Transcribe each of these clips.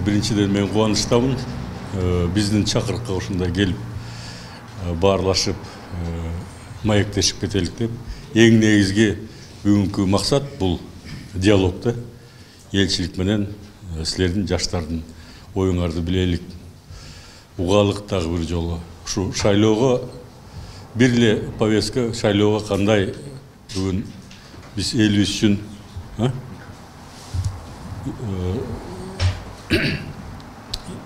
биринчиден мен кубанычтамын. Биздин чакырыкка ушундай келип баарлашып маектешип кетелик деп. Эң негизги бүгүнкү максат бул диалогда элчилик менен силердин жаштардын оюңарды билелик, угалык дагы бир жолу. Ушу шайлоого бир эле повестка, шайлоого кандай бүгүн биз элибиз үчүн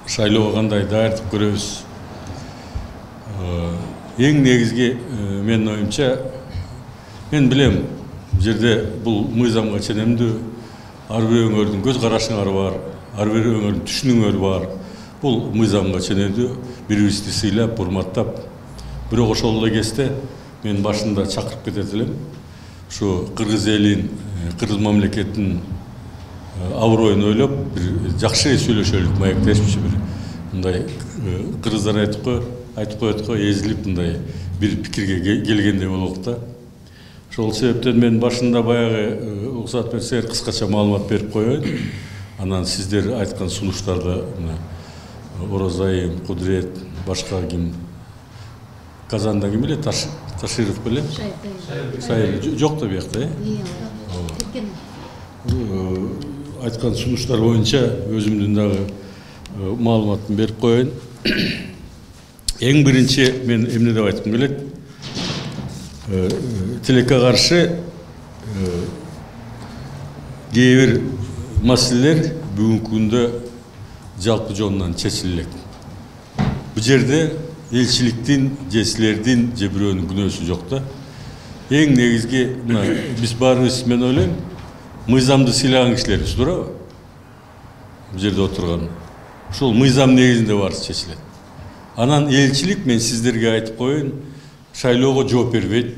шайлоого кандай даярдык көрөбүз. Эң негизги менин оюмча, мен билем, жерде бул мыйзамга ченемдүү, ар бир өңөрдүн көз карашыңар бар, ар бир өңөрдүн түшүнүңөр бар. Бул мыйзамга ченемдүү, бири-бирибизди сыйлап, урматтап. Бирок ошол эле кезде мен башында чакырып кетет элем. Ушу кыргыз элин, кыргыз мамлекетинин аброюн ойлоп, бир жакшы сүйлөшөлүк, маектешипчи бир мындай кыргыздар айтып коет го, эзилип мындай бир пикирге келгендей болок да. Ошол себептен мен башында баягы уруксат берсеңер кыскача маалымат берип коеюн. Анан сиздер айткан сунуштарды Оразайым, Кудрет, башка ким, Казанда ким эле, Таширов беле? Сайыр жок да биякта, айткан сунуштар боюнча өзүмдүн дагы маалыматын берип коеюн. Эң биринчи мен эмне деп айткым келет? Тилекке каршы кээ бир маселелер бүгүнкү күндө жалпы жонунан чечилет. Бул жерде элчиликтин, же силердин, же бирөөнүн күнөөсү жок да. Эң негизги биз баарыбыз, мен ойлойм, мыйзамды сыйлаган кишилербиз, туурабы? Бул жерде отурган. Ушул мыйзам негизинде барысы чечилет. Анан элчилик, мен сиздерге айтып коеюн, шайлоого жооп бербейт.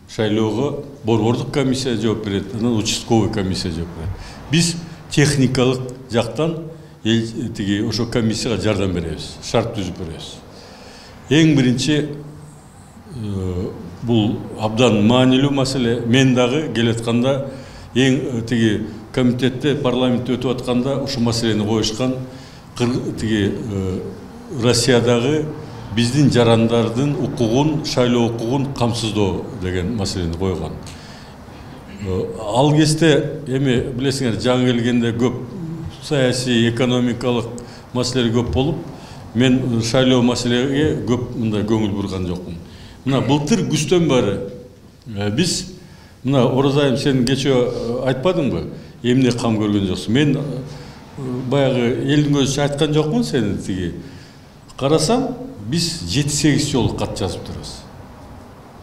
Шайлоого борбордук комиссия жооп берет, анан участковый комиссия жооп берет. Биз техникалык жактан тиги ошо комиссияга жардам беребиз, шарт түзүп беребиз. Эң биринчи бул абдан маанилүү маселе. Мен дагы келатканда эң тиги комитетте, парламентте өтүп атканда ушу маселени коюшкан. Тиги Россиядагы биздин жарандардын укугун, шайлоо укугун камсыздоо деген маселени койгон. Ал кезде эми билесиңер, жаңы келгенде көп саясий, экономикалык маселелер көп болуп, мен шайлоо маселеге көп мындай көңүл бурган жокмун. Мына былтыр күздөн бери биз, мына Оразайым, сен кечээ айтпадыңбы, эмне кам көргөн жоксуң? Мен баягы элдин көзүнчө айткан жокмун, сени тиги карасам, биз 7-8 жолу кат жазып турабыз.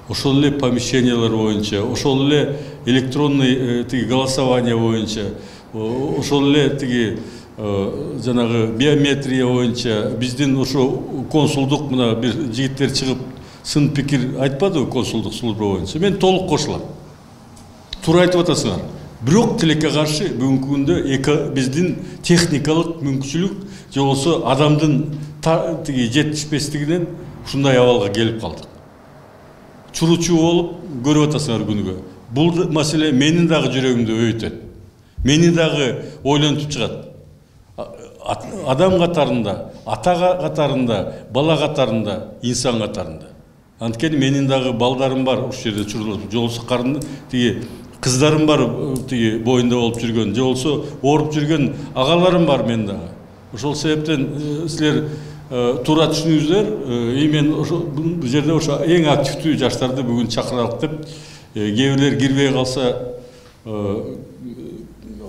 Ошол эле помещениялар боюнча, ошол эле электронный тиги голосование боюнча, ошол эле тиги жанагы биометрия боюнча, биздин ошо консулдук, мына бир жигиттер чыгып сын пикир айтпадыбы консулдук служба боюнча? Мен толук кошулам. Туура айтып атасыңар. Бирок тилекке каршы бүгүнкү күндө биздин техникалык мүмкүнчүлүк же болсо адамдын тиги жетишпестигинен ушундай абалга келип калдык. Чуручу болуп көрүп атасыңар күнүгө. Бул маселе менин дагы жүрөгүмдү өйүтөт. Мени дагы ойлонтуп чыгат. Адам катарында, ата катарында, бала катарында, инсан катарында. Анткени менин дагы балдарым бар, ушул жерде чурулуп, же болсо тиги кыздарым бар, тиги боюнда болуп жүргөн, же болсо ооруп жүргөн агаларым бар мен дагы. Ошол себептен силер туура түшүнүңүздөр. Мен бул жерде ошо эң активдүү жаштарды бүгүн чакыралык деп, кээ бирлер кирбей калса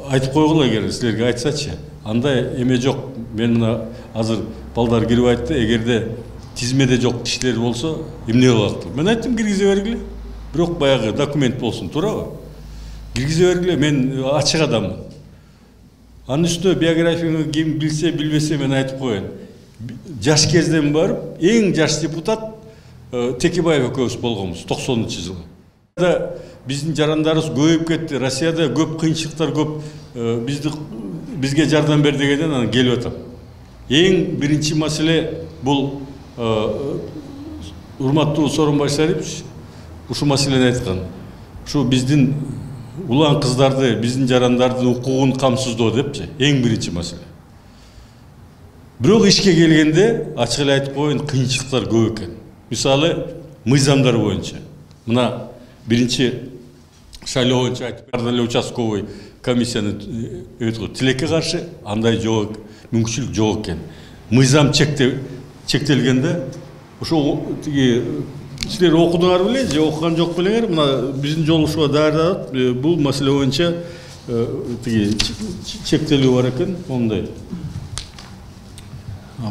айтып койгула, эгер силерге айтсачы. Андай эме жок. Мен мына азыр балдар кирип айтты, эгерде тизмеде жок кишилер болсо эмне болот? Мен айттым, киргизе бергиле. Бирок баягы документ болсун, туурабы? Киргизе бергиле, мен ачык адаммын. Анын үстүнө биографияны ким билсе, билбесе мен айтып коеюн. Жаш кезден барып, эң жаш депутат Текебаев экөөбүз болгонбуз 90-жылы. Биздин жарандарыбыз көбөйүп кетти. Россияда көп кыйынчылыктар көп, бизге жардам бер дегенден анан келип атам. Эң биринчи маселе бул урматтуу Сооронбай Шарипович ушу маселени айткан. Ушу биздин улан кыздарды, биздин жарандардын укугун камсыздоо депчи, эң биринчи маселе. Бирок ишке келгенде ачык эле айтып коеюн, кыйынчылыктар көп экен. Мисалы, мыйзамдар боюнча. Мына биринчи шайлоо боюнча айтып эле участковый комиссияны тилекке каршы андай жок, мүмкүнчүлүк жок экен. Мыйзам чектелгенде ошо тиги силер окудуңар беле же окуган жок белеңер, мына биздин жолугушууга даярдап бул маселе боюнча тиги чектелүү бар экен, ондай.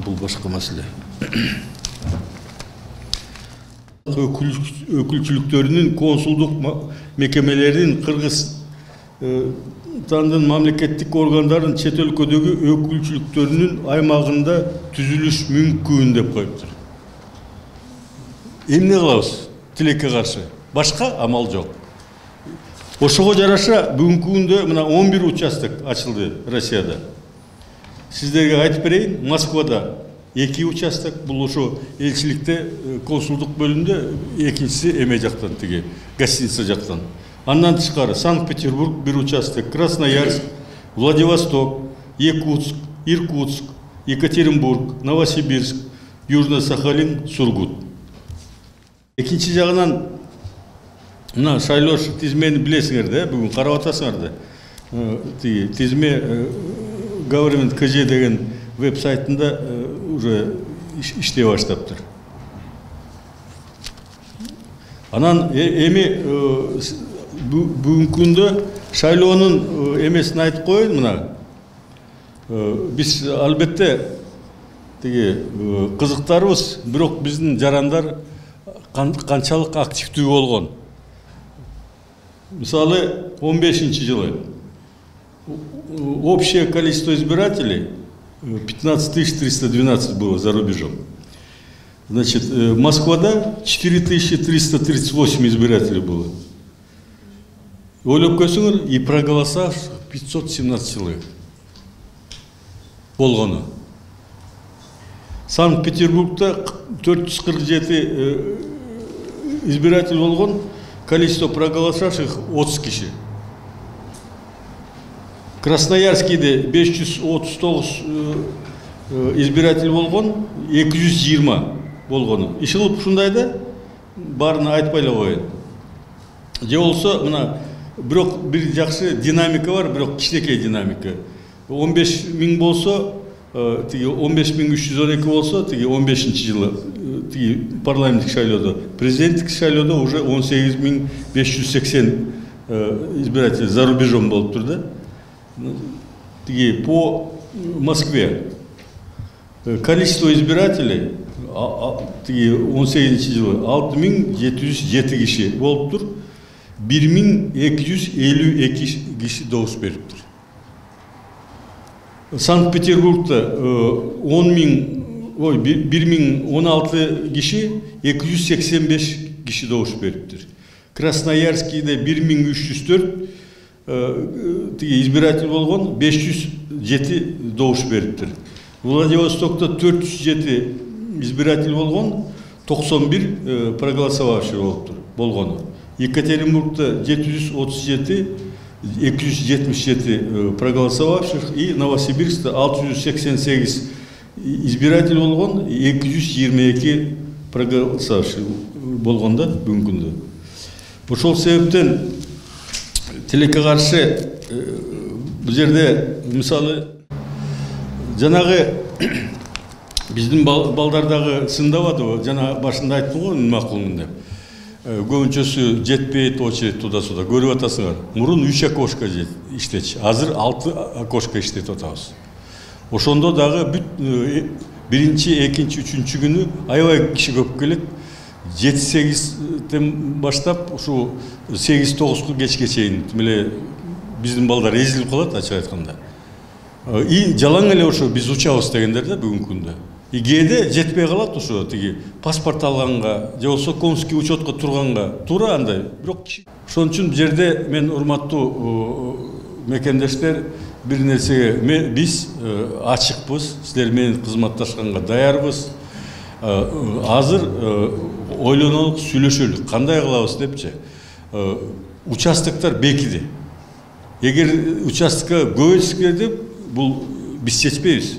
Бул башка маселе. Өкүлчүлүктөрүнүн консулдук мекемелеринин Кыргызстандын мамлекеттик органдарын чет өлкөдөгү өкүлчүлүктөрүнүн аймагында түзүлүш мүмкүн деп коюптур. Эмне кылабыз? Тилекке каршы. Башка амал жок. Ошого жараша бүгүнкү күндө мына 11 участок ачылды Россияда. Сиздерге айтып берейин, Москвада 2 участок, бул ошо элчиликте консулдук бөлүмдө, экинчиси эме жактан, тиги гостиница жактан. Андан тышкары Санкт-Петербург 1 участок, Красноярск, Владивосток, Якутск, Иркутск, Екатеринбург, Новосибирск, Южно-Сахалин, Сургут. Экинчи жагынан мына шайлоо тизмени билесиңер да, бүгүн карап атасыңар да. Тиги тизме Government КЖ деген веб-сайтында уже иштей баштаптыр. Анан эми бүгүнкү күндө шайлоонун эмесин айтып коеюн, мына биз албетте тиги кызыктарбыз, бирок биздин жарандар канчалык активдүү болгон. Мисалы, 15-жылы общее количество избирателей 15 312 было за рубежом. Значит, в Москве 4338 избирателей было. Ойлоп көрсөңөр, и проголосовавших 517 человек. Болгону. Санкт-Петербургда 447 избиратель болгон, количество проголосовавших 30 киши. Красноярскийде 539 избиратель болгон, 220 болгону. Ишилип ушундай да, барын айтпай эле коеюн. Же болсо, мына бирок бир жакшы динамика бар, бирок кичинекей динамика. 15 000 болсо, тиги 15 312 болсо, тиги 15-жылы тиги парламенттик шайлоодо, президенттик шайлоодо уже 18 580 избиратель за рубежом болуптур да. Тиги по Москве количество избирателей тиги 18-жылы 6707 киши болуптур, 1252 киши добуш бериптир. Санкт-Петербургда 1016 киши 285 киши добуш бериптир. Красноярскийде 1304 избиратель болгон, 507 добуш бериптир. Владивостокта 407 избиратель болгон, 91 проголосовавший болгону. Екатеринбургда 737, 277 проголосовавших, и Новосибирскта 688 избиратель болгон, 222 проголосовавший болгон да бүгүнкү күндө. Ошол себептен тилекке каршы бул жерде мисалы жанагы биздин балдардагы сындабадыбы, жана башында айттым го, макулмун деп. Көбүнчөсү жетпейт, очередь туда-сюда. Көрүп атасыңар. Мурун 3 окошко иштечи. Азыр 6 окошко иштетип атабыз. Ошондо дагы бүт биринчи, экинчи, үчүнчү күнү аябай киши көп келет. 7-8-тен баштап ушу 8-9 кечке чейин эле биздин балдар эзилип калат, ачык айтканда. И жалаң эле ошо биз учабыз дегендер да бүгүнкү күндө. И кээде жетпей калат ошо тиги паспорт алганга, же болсо конский учетко турганга, туура андай. Бирок ошон үчүн бул жерде мен урматтуу мекендештер бир нерсеге биз ачыкпыз, силер менен кызматташканга даярбыз. Азыр ойлонолук, сүйлөшөлүк, кандай кылабыз депчи. Участоктор бекиди. Эгер участокко көбөйтүш керек, бул биз чечпейбиз.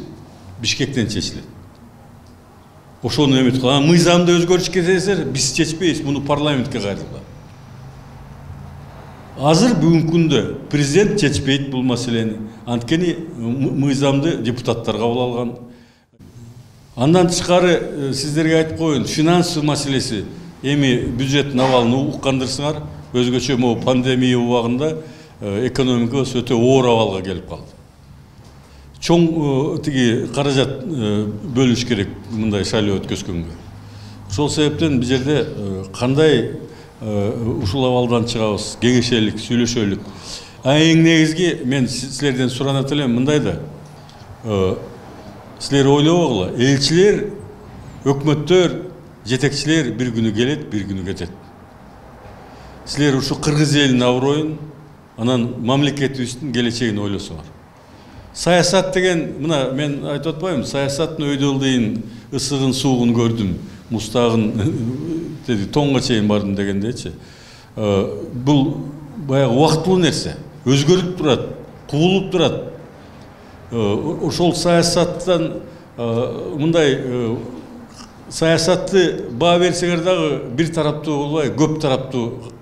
Бишкектен чечилет. Ошону эметип кылган. Мыйзамды өзгөртүш кетесиздер, биз чечпейбиз, муну парламентке кайрылган. Азыр бүгүнкү күндө президент чечпейт бул маселени. Анткени мыйзамды депутаттар кабыл алган. Андан тышкары сиздерге айтып коеюн, финанс маселеси эми бюджет абалын уккандырсыңар, өзгөчө могу пандемия убагында экономикабыз өтө оор абалга келип калды. Чоң тиги каражат бөлүш керек мындай шайлоо өткөзгөнгө. Ошол себептен бул жерде кандай ушул абалдан чыгабыз, кеңешелик, сүйлөшөлүк. Эң негизги мен силерден суранат элем мындай да. Силер ойлобогула, элчилер, өкмөттөр, жетекчилер бир күнү келет, бир күнү кетет. Силер ушу кыргыз элинин аброюн, анан мамлекетибиздин келечегин ойлосоңор. Саясат деген, мына мен айтып атпайбы, саясаттын өйдө ылдыйын, ысыгын, суугун көрдүм, мустагын тоңго чейин бардым дегендечи. Бул баягы убактылуу нерсе, өзгөрүп турат, кубулуп турат. Ошол саясаттан мындай саясатты баа берсеңер дагы бир тараптуу болбой, көп тараптуу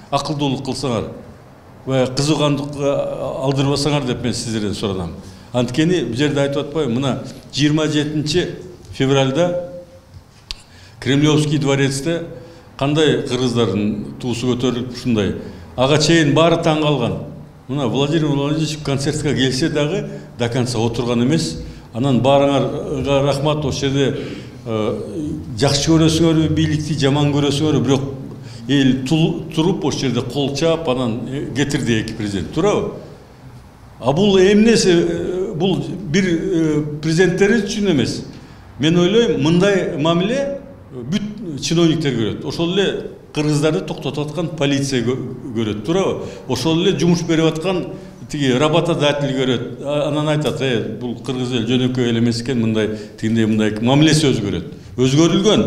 акылдуулук кылсаңар, кызыгандыкка алдырбасаңар деп мен сиздерден суранам. Анткени бул жерде айтып атпайбы, мына 27 февралда Кремлевский дворецте кандай кыргыздардын туусу көтөрүлүп ушундай ага чейин баары таң калган. Мына Владимир Владимирович концертке келсе дагы до конца отурган эмес. Анан баарыңарга рахмат. Ошол жерде жакшы көрөсүңөрбү, бийликти жаман көрөсүңөрбү, бирок эл туруп ошол жерде кол чаап анан кетирди эки президент. Туурабы? А бул эмнеси? Бул бир президенттер үчүн эмес. Мен ойлойм, мындай мамиле бүт чиновниктер көрөт. Ошол эле кыргыздарды токтотуп аткан полиция көрөт, туурабы? Ошол эле жумуш берип аткан тиги работодатель көрөт. Анан айтат, бул кыргыз эл жөнөкөй эл эмес экен, мындай тигиндей мындай мамилеси өзгөрөт. Өзгөрүлгөн.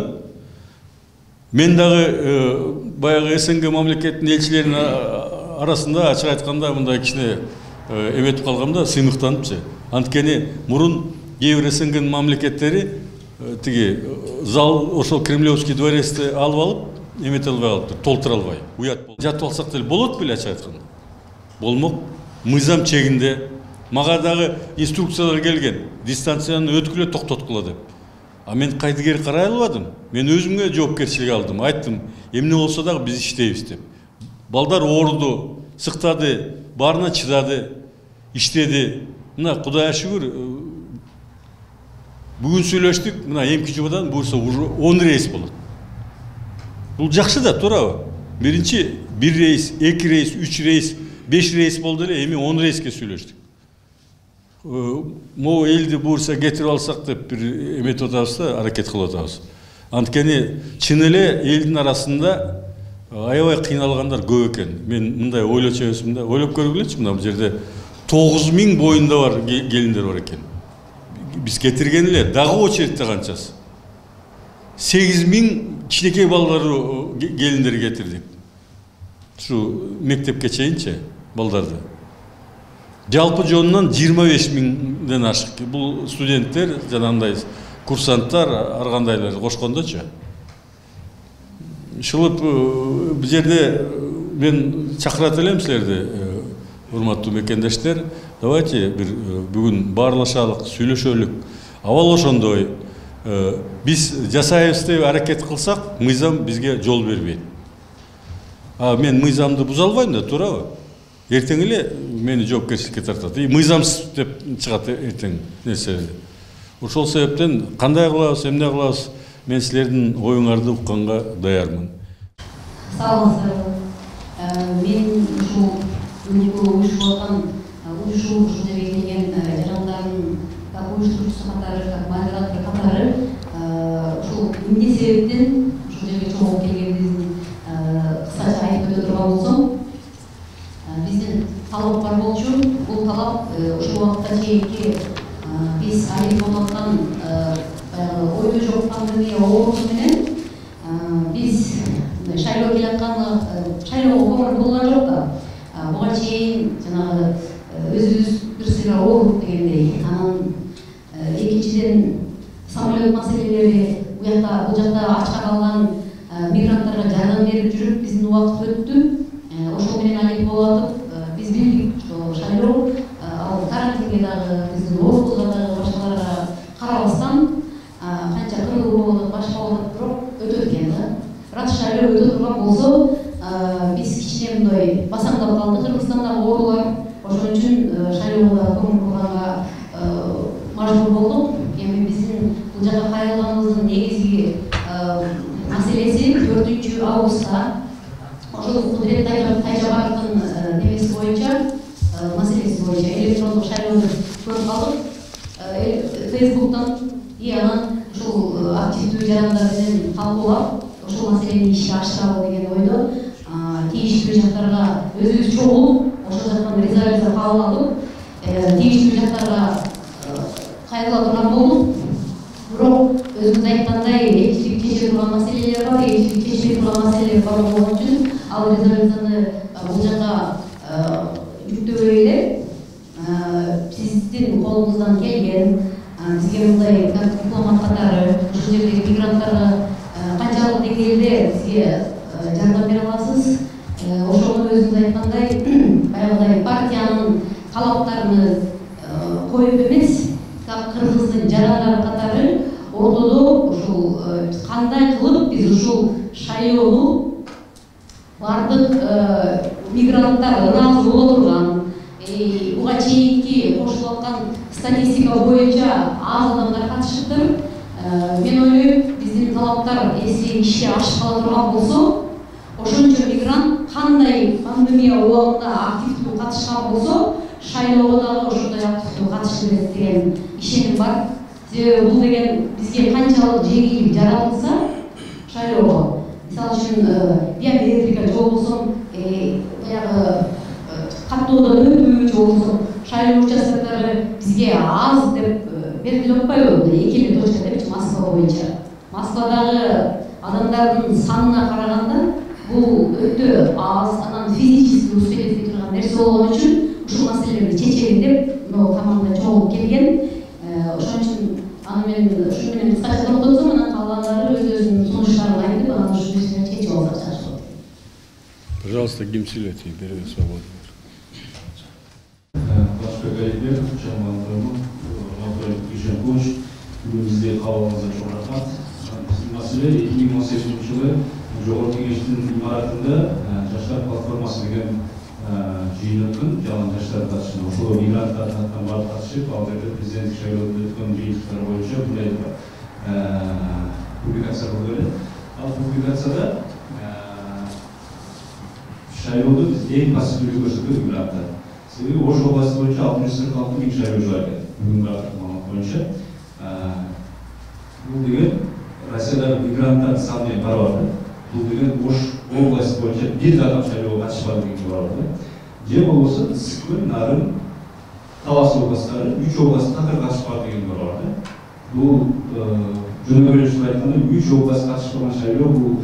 Мен дагы баягы СНГ мамлекетинин элчилеринин арасында ачык айтканда мындай кичине эметип калгамда, сыймыктаныпчы. Анткени мурун кээ бир СНГнын мамлекеттери тиги зал ошол Кремлевский дворецти алып алып, эмете албай калыптыр, толтура албай. Уят болуп. Жатып алсак деле болот беле ачык айтканда? Болмок. Мыйзам чегинде. Мага дагы инструкциялар келген. Дистанцияны өткүлө токтоткула деп. А мен кайдыгер карай албадым. Мен өзүмө жоопкерчилик алдым. Айттым, эмне болсо дагы биз иштейбиз деп. Балдар ооруду, сыктады, баарына чыдады, иштеди. Мына Кудайга шүгүр, бүгүн сүйлөштүк, мына эмки жумадан буюрса уже 10 рейс болот. Бул жакшы да, туурабы? Биринчи 1 рейс, 2 рейс, 3 рейс, 5 рейс болду эле, эми 10 рейске сүйлөштүк. Могу элди буюрса кетирип алсак деп бир эметип атабыз да, аракет кылып атабыз. Анткени чын эле элдин арасында аябай кыйналгандар көп экен. Мен мындай ойлочу эмесмин да, ойлоп көргүлөчү, мына бул жерде 9000 боюнда бар келиндер бар экен. Биз кетирген эле, дагы очередте канчасы. 8000 кичинекей балдары келиндер кетирдик. Şu мектепке чейинчи балдарды. Жалпы жонунан 25.000ден ашык. Бул студенттер, жанагындай курсанттар, ар кандайлар кошкондочу. Шылып бул жерде мен чакырат элем силерди, урматтуу мекендештер. Давайте бир бүгүн баарлашалык, сүйлөшөлүк. Абал ошондой. Биз жасайбыз деп аракет кылсак, мыйзам бизге жол бербейт. Мен мыйзамды буза албайм да, туурабы? Эртең эле мени жоопкерчиликке тартат. Мыйзамсыз деп чыгат эртең нерселер. Ошол себептен кандай кылабыз, эмне кылабыз? Мен силердин оюңарды укканга даярмын. Саламатсыздарбы. Мен ушул уюшулган уюшуу жерге келген жарандардын уюштуруучусу катары, модератор катары ушул эмне себептен ушул жерге чогулуп келгенибиздин кыскача айтып өтө турган болсом, биздин талап бар болчу. Бул талап ушул убакытка чейинки биз айып болуп аткан ойдо жок пандемия оорусу менен биз шайлоо келаткан шайлоого көңүл болгон жок да. Буга чейин жанагы өзүбүз бир сыйга ооруп дегендей, анан Экинчиден самолет маселелери бул жакта ачка калган мигранттарга жардам берип жүрүп биздин убакыт өттү. Ошол менен алек болуп атып биз билдик, что шайлоо ал карантинге дагы биздин оорубузга дагы башкаларга карабастан канча кыргыз болуп башка болуп бирок өтөт экен да. Бирок шайлоо өтө турган болсо биз кичине мындай басаңдап калдык Кыргызстандагы оорулар. Ошон үчүн шайлоого көңүл бурганга мажбур болдук. Эми биздин бул жака кайрылганыбыздын негизги маселеси 4 августта ошол Кудурет Тайжабаевдин немеси боюнча, маселеси боюнча электрондук шайлоону көрүп калдык. Фейсбуктан анан ушул активдүү жарандар менен талкуулап ошол маселени ишке ашыралы деген ойдо тийиштүү жактарга өзүбүз чогулуп ошол жактан резолюция кабыл алып тийиштүү жактарга кайрыла турган болдук. Бирок өзүңүз айткандай элчилик чече турган маселелер бар, элчилик чечпей турган маселелер бар болгон үчүн ал резолюцияны бул жака жүктөбөй эле сиздин колуңуздан келген бизге мындай дипломат катары ушул жердеги мигранттарга канчалык деңгээлде бизге жардам бере аласыз, ошону өзүңүз айткандай баягыдай партиянын талаптарыны коюп эмес, Кыргыздын жарандары катары ортодо ушул кандай кылып биз ушул шайлоону бардык мигранттар ыраазы боло турган, буга чейинки кошулуп аткан статистика боюнча аз адамдар катышыптыр. Мен ойлойм, биздин талаптар эси ишке ашып кала турган болсо, ошончо мигрант кандай пандемия убагында активдүү катышкан болсо, шайлоого дагы ошондой активдүү катышып берет деген ишеним бар. Себеби бул деген бизге канчалык жеңилдик жаратылса шайлоого, мисалы үчүн биометрика же болбосо баягы каттоодон өтүү же болбосо шайлоо участоктары бизге аз деп белгилеп атпайбы? 2 точка депчи Москва боюнча. Москвадагы адамдардын санына караганда бул өтө аз, анан физически успеть этпей турган нерсе болгон үчүн ушул маселелерди чечели деп команда чогулуп келген. Ошон үчүн аны мен ушу менен кыскача токтотсом, анан калгандары өз-өзүнүн сунуштарын айтып, анан ушул нерсени чечип алсак жакшы болот. Пожалуйста, Гимселете, берем свободу. Башка Галибек, Чаман Дрымов, Маврой Кишенкович, бізде қалауымызда жоқ рахмат. Мәселе 2018 жылы Жоғарғы кеңестің имаратында жаштар платформасы деген жиын өткен, жалаң жаштар қатысты. Ошол мигранттар тарапынан барып қатысып, ал жерде президенттік шайлоуда өткен жиынтықтар бойынша бұндай публикация болды. Ал публикацияда шайлоуда біз ең пассивдүү көрсөткөн мигранттар. Себеби Ош областы боюнча 646 миң шайлоо бар экен. Бүгүнкү маалымат боюнча. Бул деген Россиядағы мигранттар саны барабар. Бул деген Ош областы боюнча бир адам шайлоого катышпады деген барабар. Же болбосо Ысыккөл, Нарын, Талас областары 3 област татыр катышпады деген барабар. Бул жөнөкөйлөшүп айтканда 3 област катышпаган шайлоо бул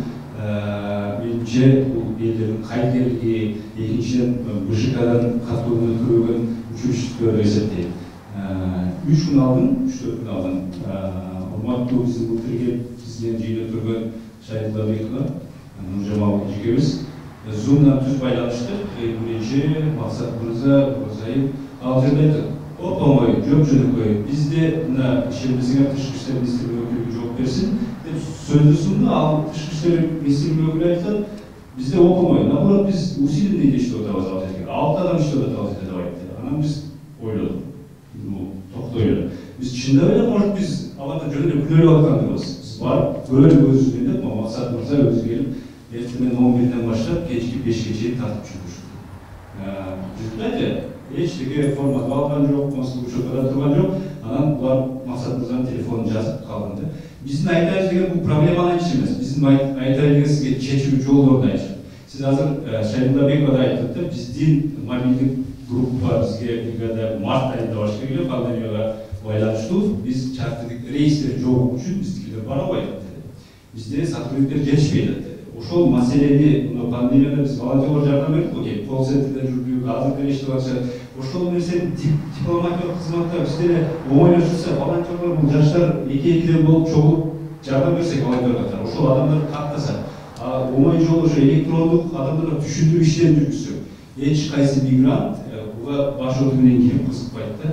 менимче бул элдердин кайдерлиги, экинчиден БШКдан катууну көргөн учуштөр эсептейт. 3 күн алдын, 3-4 күн алдын урматтуу биздин былтыркы президент жыйында өткөргөн Шайдулла Бекова, Нуржамал экөөбүз Zoom'дан түз байланыштык. Биринчи Максат Мырза, Розаев ал жерде айттык. Оп-оңой, жөнөкөй. Бизде мына ишенимизге тышкы иштер министрлиги өкүлү жооп берсин деп сөздү сунду. Ал тышкы иштер министрлиги өкүлү айтты. Бизде оп-оңой. Наоборот, биз усиленно иштеп атабыз ал жерге. 6 адам иштеп атабыз деп айтты. Анан биз ойлодук. Токтой. Биз чындап эле может биз аларга жөн эле күнөөлөп атканбыз. Биз барып көрөлүк өзүбүздүн деп Максат Мырза өзү келип эртемен 11-ден баштап кечки 5-ге чейин тартып жүрүштү. Жүрүптү. Эчтеке формат алган жок, консулдук учетта турган жок. Анан булар Максат Мырзанын телефонун жазып калган. Биздин айтайын деген бул проблеманы ич эмес. Биздин айтайын деген сизге чечүү жолдорун айтып. Сиз азыр Шайдулла Бекова айттык, биздин мобилдик группа бизге бригада март айында башка келип, пандемияга байланыштуу биз чартердик рейстер жок үчүн биздикилер бара албайт. Бизде сотрудниктер жетишпейт. Ошол маселени пандемияда биз волонтерлер жардам бердик, кол центрде жүрдүк, азыр иштеп атышат. Ошол нерсени дипломатиялык кызматта биздер оңойлоп жүрсө, волонтерлор бул жаштар эки-экиден болуп чогулуп жардам берсек волонтерлерге, ошол адамдар каттаса, оңой жолу ошо электрондук адамдарга түшүндүрүү иштерин жүргүзсөк, эч кайсы мигрант буга баш өтүү менен кирип кызыкпайт да.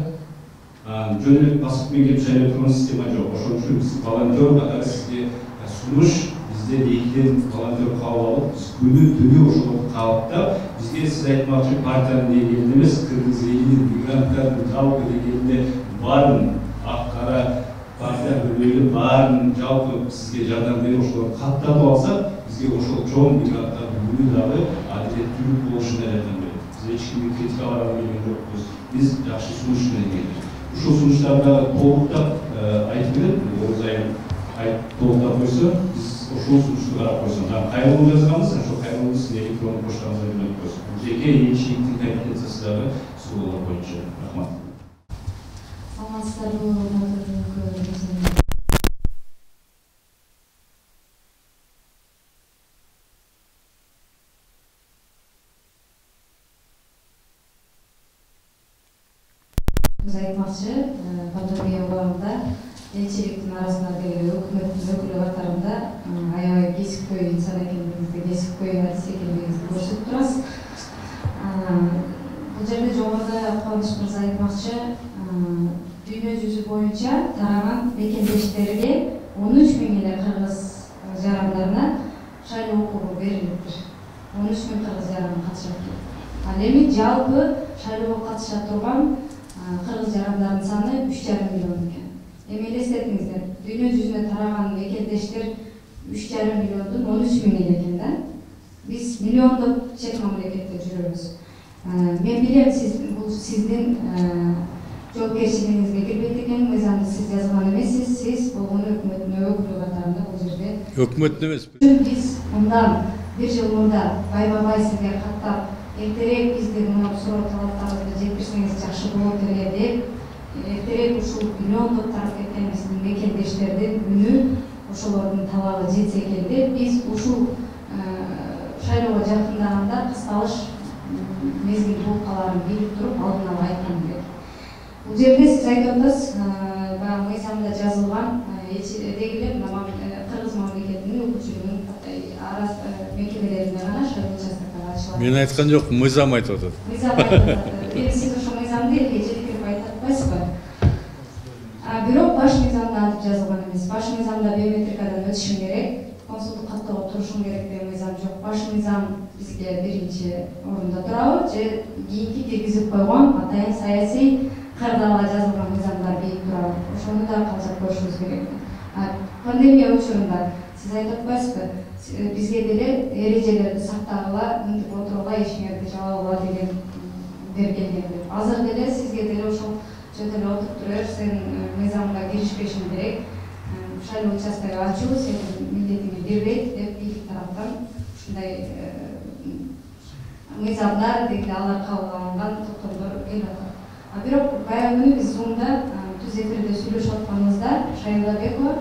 Жөн эле паспорт менен келип шайлап турган система жок. Ошон үчүн биз волонтер катары сизге сунуш, бизде экиден волонтер кабыл алып, биз күнү-түнү ошолорду кабылдап, бизге сиз айтмакчы партиянын деңгээлинде эмес, кыргыз элинин мигранттардын жалпы деңгээлинде баарын ак-кара партия бөлүгү баарын жалпы сизге жардам берип ошолорду каттатып алсак, бизге ошол чоң мигранттардын күнү дагы адилеттүүлүк болушуна жардам берет. Биз эч кимди критикаларга келген жокпуз. Биз жакшы сунуш менен келдик. Ушул сунуштарды толуктап айтып берет, Оруз айым толуктап койсо, биз ошол сунушту карап койсоң, кайрылуу жазганбыз, ошол кайрылууну сиздин электрондук поштаңызга жөнөтүп койсоң. Бул жеке элчиликтин компетенциясы дагы суроолор боюнча. Рахмат. Biz айтмакчы, пандемия убагында элчиликтин арасында деле өкмөттүн өкүлү катарында аябай кесипкөй инсан экендигиңизди, кесипкөй адис экендигиңизди көрсөтүп турасыз. Бул жерде жогоруда Кубаныч мырза айтмакчы, дүйнө жүзү боюнча тараган мекендештерге 13 000 эле кыргыз жарандарына шайлоо укугу берилиптир. 13 000 кыргыз жаран катышат. Ал эми жалпы шайлоого катыша турган кыргыз жарандардын саны 3,5 миллион экен. Эми элестетиңиздер, дүйнө жүзүнө тараган мекендештер 3,5 миллиондун 13 000 эле экен да. Биз миллиондоп чет мамлекетте жүрөбүз. Мен билем, сиздин жоопкерчилигиңизге кирбейт экен, мыйзамды сиз жазган эмессиз, сиз болгону өкмөттүн өкүлү катарында бул жерде. Өкмөттүн эмес. Биз мындан 1 жыл мурда байба-бай сизге каттап, эртерээк бизди мына суроо талаптарыбызды жеткирсеңиз жакшы болот эле деп, эртерээк ушул миллиондоп тарап кеткен биздин мекендештердин үнү, ошолордун талабы жетсе экен деп, биз ушул шайлоого жакындаганда кысталыш мезгил болуп каларын билип туруп, алдын ала айткан керек. Бул жерде сиз айтып атасыз, баягы мыйзамда жазылган дегиле кыргыз мамлекетинин өкүлчүлүгүнүн мекемелеринде гана шайлоо участоктори ачылат. Мен айткан жок, мыйзам айтып атат. Мыйзам айтып атат. Эми сиз ошол мыйзамды элге жеткирип айтып атпайсызбы? Бирок баш мыйзамда антип жазылган эмес. Баш мыйзамда биометрикадан өтүшүң керек, консулдук каттоого турушуң керек деген мыйзам жок. Баш мыйзам бизге биринчи орунда турабы, же кийинки киргизип койгон атайын саясий кырдаалга жазылган мыйзамдар бийик турабы. Ошону да калжап көрүшүбүз керек. Пандемия учурунда сиз айтып атпайсызбы? Бизге деле эрежелерди сактагыла, мынтип отурууга ишиңерди жабагыла деген берген деп. Азыр деле сизге деле ошол чөт эле отуруп туруп, сен мыйзамга киришпешиң керек, шайлоо участогу ачуу сенин милдетиңе кирбейт деп бийлик тараптан ушундай мыйзамдар деги алар кабыл алынган токтомдор келип атат. Бирок баягы күнү биз Zoom'да түз эфирде сүйлөшүп атканыбызда Шайла Бекова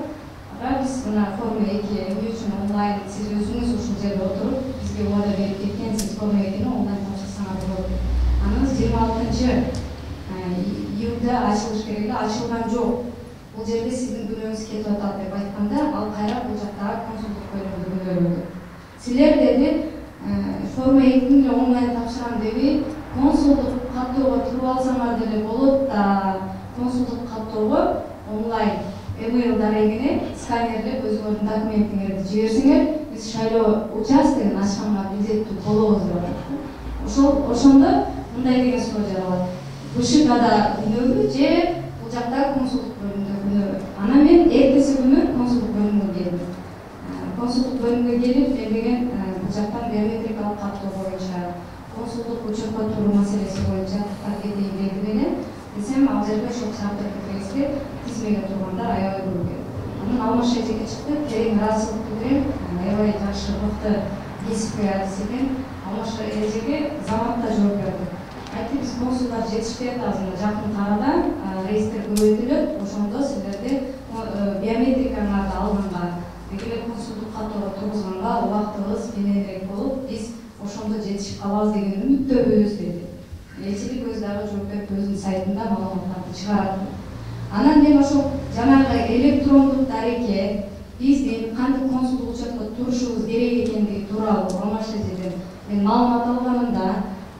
биз мына форма 2 эмне үчүн онлайн сиз өзүңүз ушул жерде отуруп бизге убада берип кеткенсиз, форма 2-ни онлайн тапшырсаңар болот. Анын 26 июлда ачылыш керек эле, ачылган жок. Бул жерде сиздин күнөөңүз кетип атат деп айтканда, ал кайра бул жактагы консулдук бөлүмдү күнөөлөдү. Силер деди форма 2-ни онлайн тапшырам деби, консулдук каттоого туруп алсаңар деле болот да, консулдук каттоого онлайн email дарегине сканерлеп өзүңөрдүн документиңерди жиберсеңер, биз шайлоо участогун ачканга милдеттүү болобуз деп атат. Ошондо мындай деген суроо жаралат. БШКда күнөөбү же бул жакта консулдук бөлүмдө күнөөбү? Анан мен эртеси күнү консулдук бөлүмгө келдим. Консулдук бөлүмгө келип, мен деген бул жактан биометрикалык каттоо боюнча, консулдук учурга туруу маселеси боюнча кетейин деди менен, десем ал жерде ошол чарта кеткенсиздер, тизмеге тургандар аябай көп экен. Анан Алмаш эжеге чыкты, Керим Расыловду билем, аябай жакшы мыкты кесипкөй адис экен. Алмаш эжеге заматта жооп берди. Айтты, биз консулдар жетишпей атабыз, жакын арада рейстер көбөйтүлөт, ошондо силерди биометрикаңарды алганга, дегеле консулдук каттоого тургузганга убактыбыз кененирээк болуп, биз ошондо жетишип калабыз деген үмүттөбүз деди. элчилик өз дагы жооп берип өзүнүн сайтында маалыматтарды чыгарат. Анан мен ошол жанагы электрондук дареке биздин кантип консулдук учетко турушубуз керек экендиги тууралуу ромашежеден мен маалымат алганымда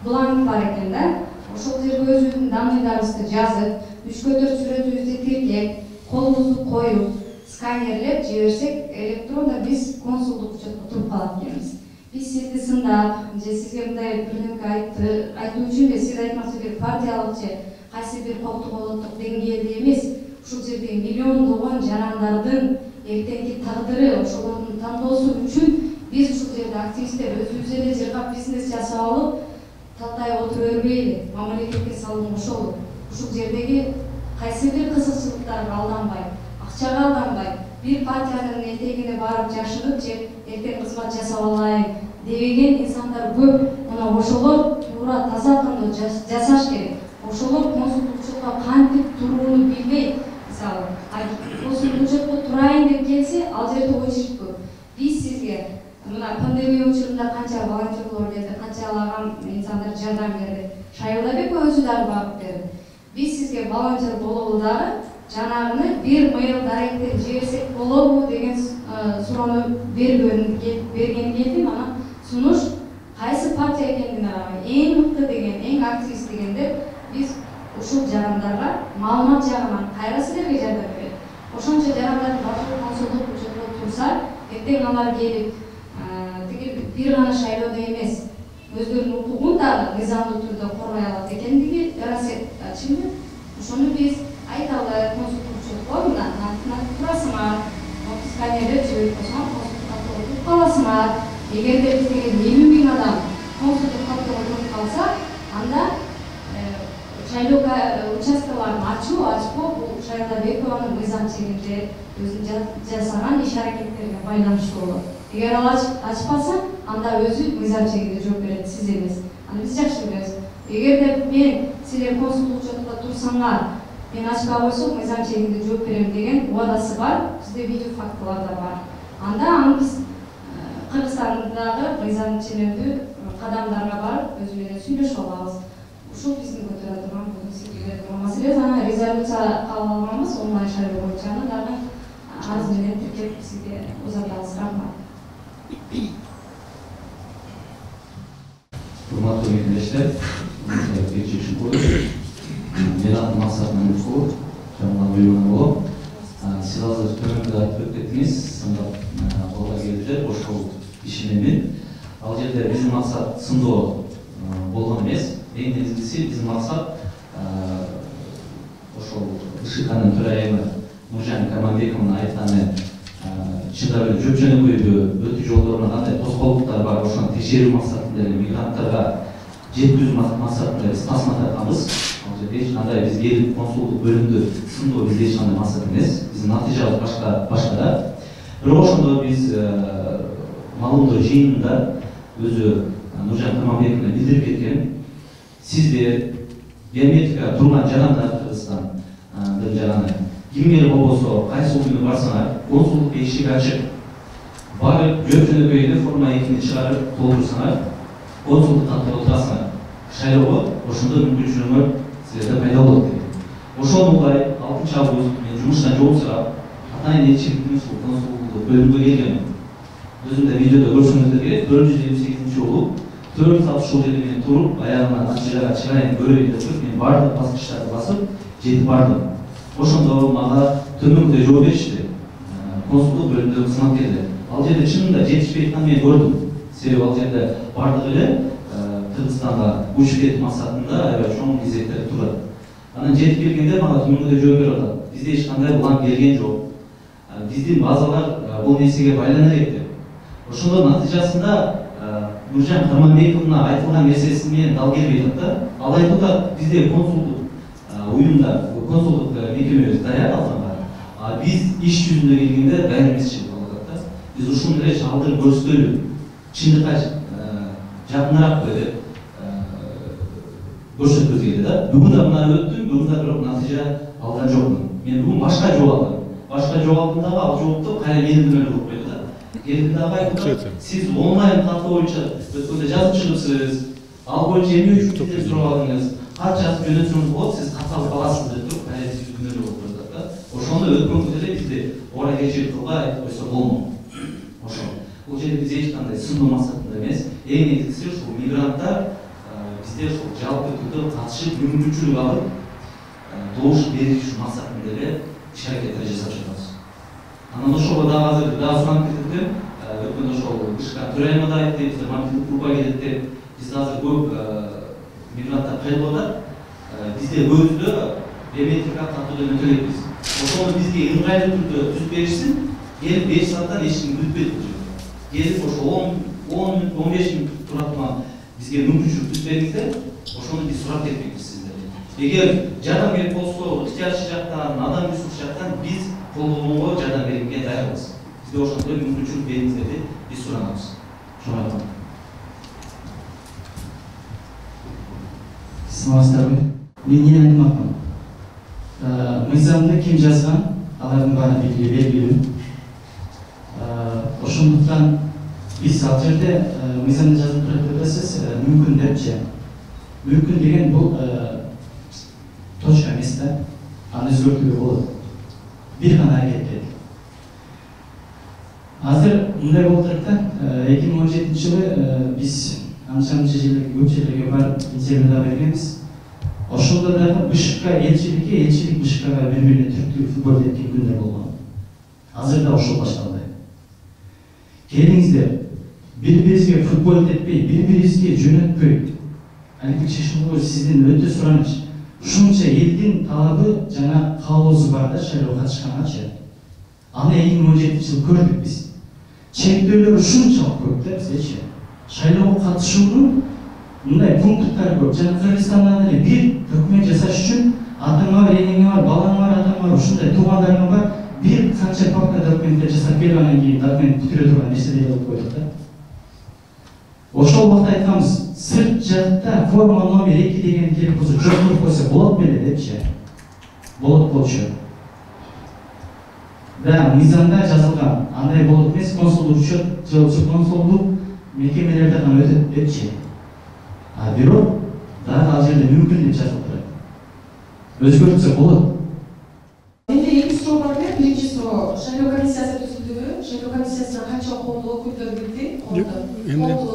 бланк бар экен да. Ошол жерге өзүбүздүн данныйларыбызды жазып, 3-4 сүрөтүбүздү тиркеп, колубузду коюп, сканерлеп жиберсек, электронда биз консулдук учетко туруп калат экенбиз. Биз сизди сындап, же сизге мындай бирдеме айтуу үчүн сиз айтмакчы бир партиялык же кайсы бир коптук олоттук деңгээлде эмес, ушул жердеги миллиондогон жарандардын эртеңки тагдыры, ошолордун тандоосу үчүн биз ушул жерде активисттер өзүбүз эле жыргап бизнес жасап алып, талтай отура бербейли, мамлекетке салым кошолу. Ушул жердеги кайсы бир кызыкчылыктарга алданбай, акчага алданбай, бир партиянын этегине барып жашырып же эртең кызмат жасап алайын дебеген инсандар көп. Мына ошолор туура таза кандуу жасаш керек. Ошолор консулдук учетко кантип турууну билбейт. Мисалы, консулдук учетко турайын деп келсе, ал жерде очередь көп. Биз сизге мына пандемия учурунда канча волонтерлор келди, канчалаган инсандар жардам берди. Шайлабек өзү дагы багып берди. Биз сизге волонтер болобу дагы, жанагыны бир мыйыл даректен жиберсек болобу деген суроону бергени келди. Анан сунуш кайсы партия экендигине карабай, эң мыкты деген, эң активист дегендер биз ушул жарандарга маалымат жагынан кайра силерге жардам берет. Ошончо жарандардын башкы консулдук учетко турса, эртең алар келип бир гана шайлоодо эмес, өздөрүнүн укугун дагы мыйзамдуу түрдө коргой алат экендиги чын. Ошону биз айталы консулдук учетко мына турасыңар, сканерлеп жиберип койсоңар консулдук каттыгы туруп каласыңар. Эгерде биздеги 50 000 адам консулдук каттыгы туруп калса, анда шайлоо участкаларын ачпоо бул Шайлабекованын мыйзам чегинде өзүнүн жасаган иш аракеттерине байланыштуу болот. Эгер ал ачпаса, анда өзү мыйзам чегинде жооп берет, сиз эмес. Аны биз жакшы билебиз. Эгерде мен силер консулдук учетко турсаңар, мен ачпай койсом мыйзам чегинде жооп берем деген убадасы бар, бизде видео фактылар да бар. Анда аны биз Кыргызстандагы мыйзам ченемдүү кадамдарга барып өзү менен сүйлөшүп алабыз. Ушул биздин көтөрө турган бүгүн сиздерге маселе. Ана резолюция кабыл алганбыз, онлайн шайлоо боюнча аны дагы арыз менен тиркеп сизге узатабыз. Рахмат. Урматтуу мектептештер, кечиришим коюп, мен атым Максат Мамушкулов, жаңылан уюмунан болом. Сиз азыр төмөндө айтып кеттиңиз, сындап колго келиптер, ошол ишенемин. Ал жерде биздин максат сындоо болгон эмес. Эң негизгиси биздин максат ошол ШКнын төрайымы Нуржан Карманбековнун айтканы чындап эле жөпжөнөкөйдү өтүү жолдоруна кандай тоскоолдуктар бар, ошону текшерүү максатында эле мигранттарга жеткизүү максатында биз тасма тартканбыз. Ал жерде эч кандай биз келип консулдук бөлүмдү сындоо бизде эч кандай максат эмес. Биздин натыйжабыз башка да. Бирок ошондо биз маалымдоо жыйынында өзү Нуржан Карманбековна билдирип кеткен, сиздер биометрика турган жарандар Кыргызстандын жараны кимге болбосо кайсы күнү барсаңар консулдук эшик ачык, барып жөпжөнөкөйдө форма 2-ни чыгарып толтурсаңар консулдук каттыгы турасыңар. Шайлоого ошондо мүмкүнчүлүгүңөр силерде пайда болот деген. Ошону улай 6 август мен жумуштан жол сурап атайын элчиликтин консулдук бөлүмгө келгем. Өзүм да видеодо көрсөңүздөр керек, 428 жолу 4 саат ушул жерде мен туруп, аягыман натыйжага чыгайын көрөйүн деп мен бардык баскычтарды басып жетип бардым. Ошондо мага төмөнкүдө жооп беришти. Консулдук бөлүмдө кызматкерлер. Ал жерде чынында жетишпей атканын мен көрдүм. Себеби ал жерде бардык эле Кыргызстанга көчүп кетүү максатында аябай чоң кезектер турат. Анан жетип келгенде мага төмөнкүдө жооп берип атат. Бизде эч кандай бланк келген жок. Биздин базалар бул нерсеге байлана элек деп. Ошондо натыйжасында Нуржан Карманбековна айтылган нерсесин менен дал келбей атат да. Ал айтып атат, бизде консулдук уюмда, консулдук мекемебиз даяр алганга, биз иш жүзүндө келгенде даяр эмес деп атат да. Биз ушуну эле чагылдырып көрсөтөлү, чындыкка жакыныраак деп көрсөткүбүз келди да. Бүгүн да мына өттүм, бүгүн да бирок натыйжа алган жокмун. Мен бүгүн башка жол алдым. Башка жол алдым дагы ал жоопту кайра менин дөмөлгө коюп койду да. Келди дагы айтты, сиз онлайн карта боюнча өткөндө жазып чыгыпсыз, Ал боюнча эмне үчүн сиз сурап алдыңыз? Канчасы жөнөтүңүз болот, сиз катталып каласыз деп туруп, кайсы күндөр болуп турат да. Ошондо өткөн күндө бизде ора кечирип кылбай айтып койсо болмок. Ошо. Бул жерде биз эч кандай сындоо максатында эмес. Эң негизгиси ушул мигранттар bizde жалпы түрдө катышып мүмкүнчүлүк алып добуш бериш максатында эле иш аракеттер жасап жатабыз. Анан ошого дагы азыр дагы суранып кетет экен. Өткөндө ошол Кышка Турайма да айтты, бизде мобилдик группа келет деп. Бизде азыр көп мигранттар кайрылып атат. Бизде өзүдө биометрика катуудан өтөлөйбүз. Ошону бизге ыңгайлуу түрдө түзүп беришсин. Келип 5 сааттан эч ким күтпөйт бул жерде. Келип ошо 10 мүнөт 15 мүнөт турат турган бизге мүмкүнчүлүк түзүп бериңиздер. Ошону биз сурап кетпекпиз сиздерден. Эгер жардам керек болсо, ыктыярчы жактан, адам ресурс жактан биз колдонууга жардам берүүгө даярбыз. Бизге ошондой мүмкүнчүлүк бериңиздер деп биз суранабыз. Ошону айтам. Саламатсыздарбы? Мен эмне айтмакмын? Мыйзамды ким жазган? Алардын баары белгилүү. Ошондуктан биз ал жерде мыйзамда жазып турат деп атасыз, мүмкүн депчи. Мүмкүн деген бул точка эмес да. Аны өзгөртүүгө болот. Бир гана аракет. Азыр мындай болуп турат да, 2017-жылы биз анча-мынча жерлерге, көп жерлерге барып интервью бергенбиз. Ошондо дагы БШК элчилик БШКга бири-бирине түрктүү футбол эткен күндөр болгон. Азыр да ошол башталды. Келиңиздер, бири-бирибизге футбол этпей, бири-бирибизге жөнөтпөй. Алибек Шишимов сизден өтө сураныч. Ушунча элдин талабы жана каалоосу бар да шайлоого катышкангачы. Аны 2017-жылы көрдүк биз. Чектөөлөр ушунчалык көп да биздечи. Шайлоого катышуунун мындай пункттары көп. Жана Кыргызстандан эле бир документ жасаш үчүн атаңа бар, энеңе бар, балаңа бар, атаңа бар, ушундай туугандарыңа бар, бир канча папка документтер жасап берип анан кийин документ бүтүрө турган нерселер болуп койдук да. Ошол убакта айтканбыз, сырт жакта форма номер 2 деген келип болсо, жоктуруп койсо болот беле депчи. Болот болчу. Да, мыйзамда жазылган, андай болот эмес, консулдук учет, консулдук мекемелерде гана өтөт депчи. А бирок дагы ал жерде мүмкүн деп жазылып турат. Өзгөртсө болот. Менде эки суроо бар эле. Биринчи суроо, шайлоо комиссиясы түзүлдүбү? Шайлоо комиссиясына канча коомдук өкүлдөр кирди? Коомдук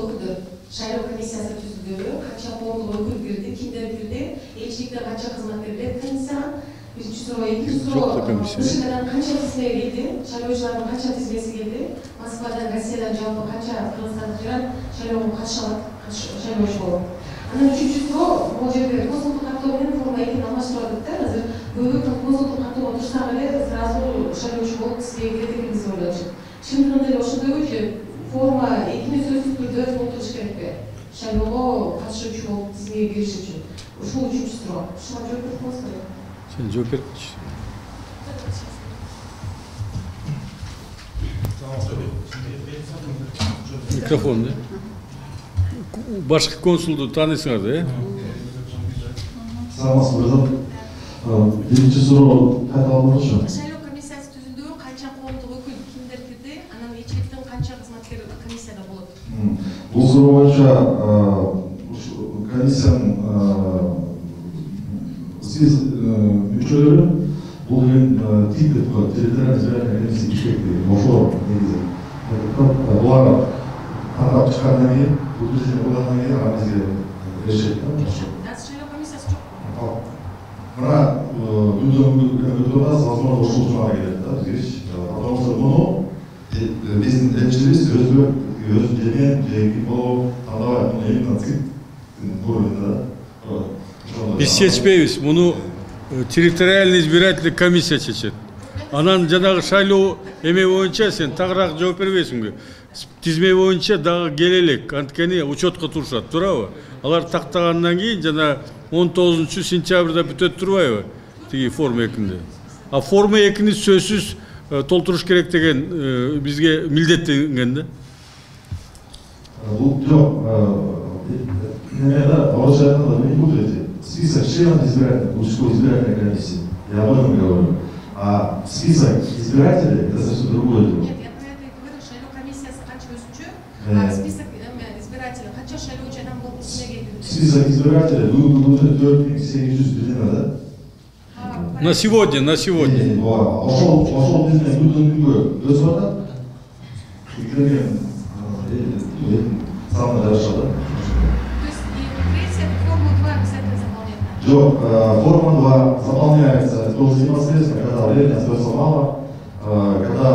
өкүлдөр. Шайлоо комиссиясы түзүлдүбү? Канча коомдук өкүл кирди? Кимдер кирди? Элчиликтен канча кызматкер келет? Комиссияга. Биринчи суроо, экинчи суроо, БШКдан канча тизме келди? Шайлоочулардын канча тизмеси келди? Москвадан, Россиядан жалпы канча кыргызстандыктар шайлоого катыша алат? Шайлоочу болуп. Анан үчүнчү суроо, бул жерде консулдук каттоо менен форма 2-ни алмаштырып да, азыр көбү консулдук каттоого турсак эле сразу шайлоочу болуп сизге кирет экенбиз деп ойлочу. Чындыгында эле ошондойбу же форма 2-ни сөзсүз түрдө толтуруш керекпи? Шайлоого катышуучу болуп сизге кириш үчүн. Ушул үчүнчү суроо. Ушуга жооп берип коесуздар. Sen жооп берчи. Микрофон, да? Башкы консулду таанысыңар да, э? Саламатсызбы. Биринчи суроо кайталанбакчы. Шайлоо комиссиясы түзүлдүбү? Канча коомдук өкүл, кимдер кирди? Анан элчиликтен канча кызматкер комиссияда болот? Бул суроо боюнча комиссиянын мүчөлөрү бул деген тип деп коет, территориальный избирательный комиссия Бишкек деген ошол негизи. Булар тандап чыккандан кийин, бул президент болгондон кийин аны бизге беришет да. Шайлоо комиссиясы жокпу? Мына өтөбүз возможно ошол үчүн аны келет да бизге. Потому что муну биздин элчилибиз өзүнүн жеги болуп тандабай, муну именно ЦИК уровенде да. Biz seçpeybiz. Bunu территориальный избирательный комиссия чечет. Анан жанагы шайлоо эме боюнча сен тагыраак жооп бербейсиңби? Тизме боюнча дагы келелек, анткени учетко турушат, туурабы? Алар тактагандан кийин жана 19-сентябрда бүтөт турбайбы? Тиги форма 2-нде. А форма 2-ни сөзсүз толтуруш керек деген бизге милдеттенген да. Бул жок. Немеда орусчада не будет список членов избирательной комиссии. Я об этом говорю. А список избирателей это совсем другое дело. Нет, я про это и говорю. Шайлоо комиссиясы канча өзүнчө, а список избирателей канча шайлоочу адам болуп тизмеге кирди? список избирателей бүгінгі 4800 билемеді. На сегодня, на сегодня. Ошол біздің бүгінгі өзі бар да, үлкен самый жарышады. То есть и третья форма 2 обязательно заполнять? Жоқ, форма 2 заполняется тоже непосредственно, когда времени остается мало, когда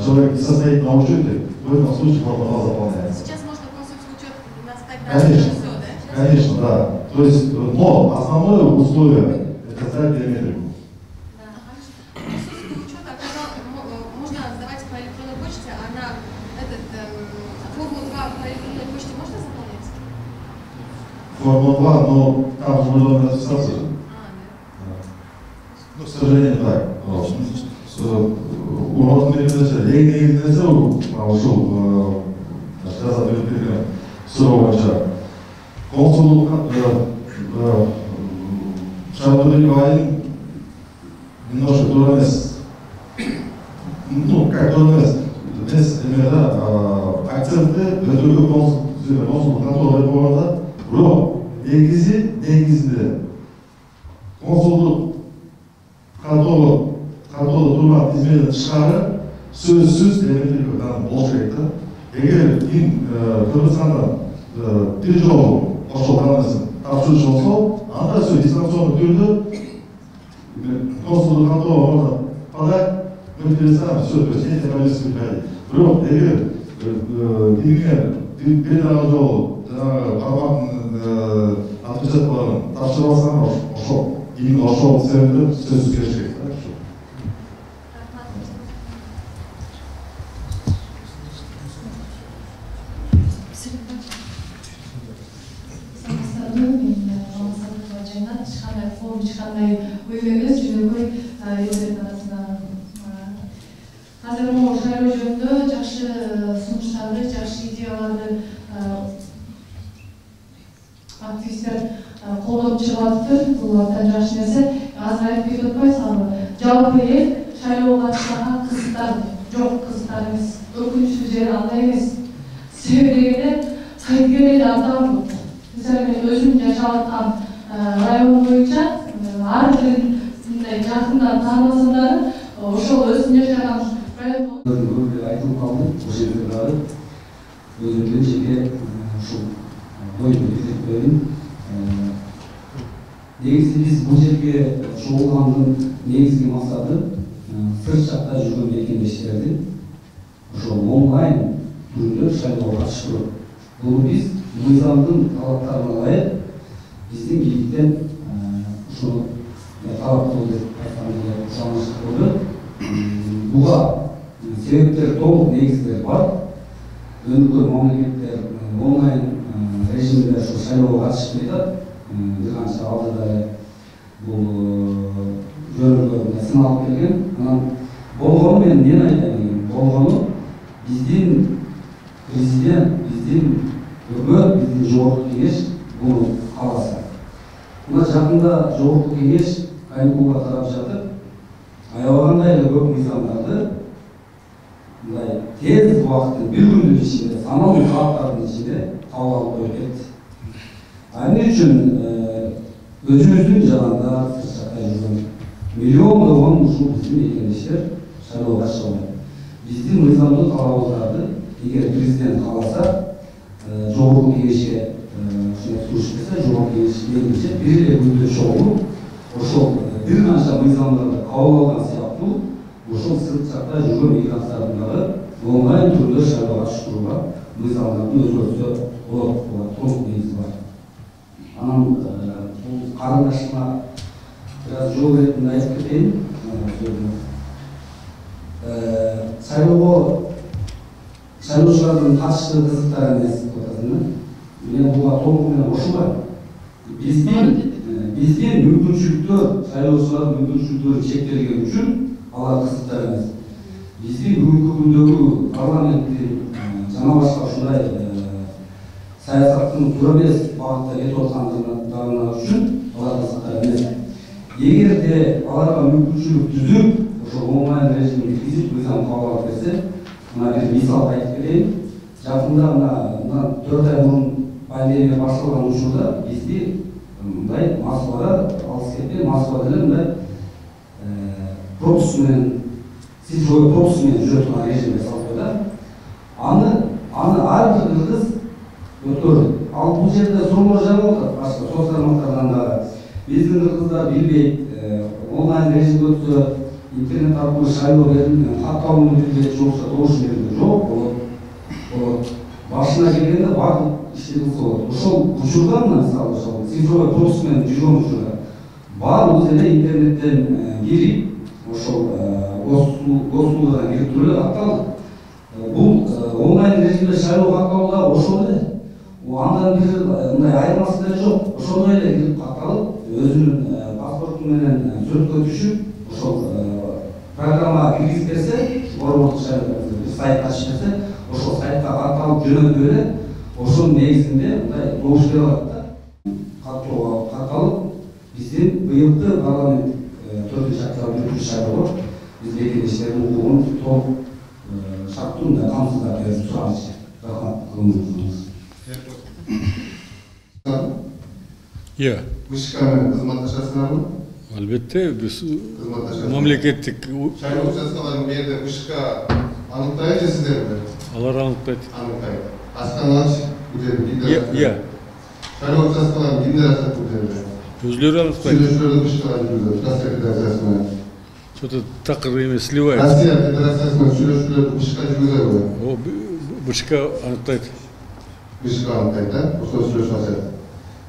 человек не состоит на учете, в этом случае форма 2 заполняется. Сейчас можно консульский учет настать даже Конечно, все, да? конечно, да. То есть, но основное условие – это сдать биометрику. Консульский учет можно сдавать по электронной почте, а на форму 2 по электронной почте можно заполнять? Форма 2, но там же нужно написаться же. Ну, к сожалению, так. У нас негізінде ушул жаза берген суроо боюнча консулдук шайлоо айын немножко туура эмес, ну как туура эмес акцентти өтө көп консулдук контора деп койгонда, бирок негизинде консулдук кантоодо турган измененин тышкары сөзсүз биометрика таным болуш керек да. Эгер Кыргызстанда бир жолу ошол танысын тапшырышы болсо, анда все дистанционный түрдө консулдук кантора можно подать, мы перестанем все, то есть нет необходимости приходить. Бирок эгер федералдык жолу кармактын отпечаткаларын тапшырып алсаң, ошол именно ошол себептен сөзсүз келиш керек. Азыр могу шайлоо жөнүндө жакшы сунуштарды, жакшы идеяларды активисттер колдоп чыгып атты. Бул абдан жакшы нерсе. Азыр айтып кетип атпайсызбы? Жалпы эл шайлоого катышкан кыздар жок, кыздар эмес. Өкүнүчтүү жери андай эмес. Себеби дегенде кайткенде эле абдан көп. Мисалы мен өзүм жашап аткан район боюнча ар бирин мындай жакындан тааныбасам дагы ошол өзүм жашаган айтылып калды, ошол жерде дагы өзүмдүн жеке ушул ойду билдирип коеюн. Негизи биз бул жерге чогулгандын негизги максаты сырт жакта жүргөн мекемдештердин ошол онлайн түрүндө шайлоого катыштыруу. Бул биз мыйзамдын талаптарына ылайык биздин бийликтен ушуну талап кылуу деп айтканда ушаныч болду. Буга себептер толук негиздер бар. Өндүкөр мамлекеттер онлайн режимде ошол шайлоого катышып жатат. Бир канча алдыда бул жөнүндө сыналып келген. Анан болгону мен эмне айтайын дегем, болгону биздин президент, биздин өкмөт, биздин жогорку кеңеш буну кааласа. Мына жакында жогорку кеңеш каникулга тарап жатып, аябагандай эле көп мыйзамдарды мындай тез убакыттын бир күндүн ичинде, саналуу сааттардын ичинде кабыл алып коюп кетти. Эмне үчүн өзүбүздүн жарандар, сырт жакта жүргөн миллиондогон ушул биздин мекемдештер шайлоого катыша албайт. Биздин мыйзамдын талабыбыздарды эгер президент кааласа, жогорку кеңешке ушуну сунуш берсе, жогорку кеңеш мейлинче бир эле күндө чогулуп, ошол бир канча мыйзамдарды кабыл алган сыяктуу ошол сырт жакта жүргөн мигранттардын дагы онлайн түрдө шайлоого катыштырууга мыйзамдарды өзгөртсө болот. Буга толук негиз бар. Анан бул карындашыма бир аз жол беретинде айтып кетейин. Шайлоочулардын катышкы кызыктар эмес деп атасың. Мен буга толук менен кошулбайм. Биздин мүмкүнчүлүктөр, шайлоочулардын мүмкүнчүлүктөрү чектелген үчүн алар кызыктар эмес. Биздин бүгүнкү күндөгү парламенттин жана башка ушундай саясаттын туура эмес багытта кетип аткандыгына үчүн алар кызыктар эмес. Эгерде аларга мүмкүнчүлүк түзүп, ошол онлайн режимди киргизип, мыйзам кабыл алып берсе, мына бир мисал айтып кетейин. Жакында мына 4 ай мурун пандемия башталган учурда бизди мындай Москвада алыс кетпей Москва деле мындай пропуск менен цифровой пропуск менен жүрө турган режимге салып койду. Аны ар бир кыргыз өткөрдү. Ал бул жерде суроолор жаралып атат. Башка соц тармактардан дагы биздин кыргыздар билбейт, онлайн режимде өтсө, интернет аркылуу шайлоо берилген, катталуу мүмкүнчүлүгү жокса, добуш берилген жок болот. Башына келгенде баардык ишти кылса болот. Ошол учурда мисалы ошол цифровой пропуск менен жүргөн учурда баардыгыбыз эле интернеттен кирип, ошол госуслугадан кирип туруп эле катталдык. Бул онлайн режимде шайлоо катталуу да ошол эле. Андан бир мындай айырмасы деле жок. Ошондой эле кирип катталып, өзүнүн паспорту менен сүрөткө түшүп, ошол программага киргизип берсе, борбордук шайлоо сайтка ачып берсе, ошол сайтка катталып жөнөтүп эле, ошонун негизинде мындай добуш берип атат да. Катталып, биздин быйылкы парламент 4-октябрь жүргүзүш шайлоо биз бекемештердин укугун толук шарттуу мындай камсыздап берип сурабыз. Рахмат. Иә. Вышкамен кызматташасыңарбы? Албетте, биз мамлекеттик шайлоо участкаларын берди, вышка аныктайт же сиздерби? Алар аныктайт. Аныктайт. Асканыч билдирди. Иә. Шайлоо участкаларын кимдер ачат бул жерде? Өзлөрү аныктайт. Сүйлөшүүлөрдү вышкага жүргүзөт, Россия Федерациясы менен. Что-то такыр эме сливает. Россия Федерациясы менен сүйлөшүүлөрдү вышка жүргүзөбү? Вышка аныктайт. Вышка аныктайт, да? Ошол сүйлөшүп ачат.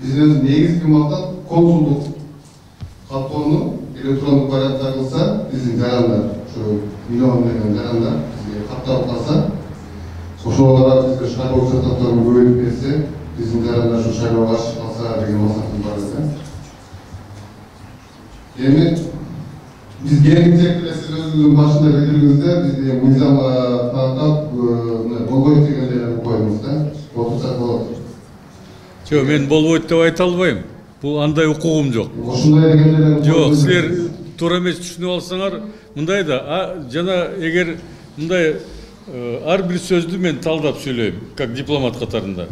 Биздин негизги максат консулдук каттоону электрондук вариантта кылса, биздин жарандар, ушу миллион деген жарандар бизге катталып калса, ошолорго бизге шайлоо участкаларын көбөйтүп берсе, биздин жарандар ушу шайлоого чыгып калса деген максатым бар экен. Эми биз келинчекте сиз өзүңүздүн башында билдиргениңизде бизди мыйзамга таандап болбойт дегендерди койдуңуз да. Отурсак болот. Жок, мен болбойт деп айта албайм. Бул андай укугум жок. Ошондой дегендерди жок, силер туура эмес түшүнүп алсаңар, мындай да, жана эгер мындай ар бир сөздү мен талдап сүйлөйм, как дипломат катарында.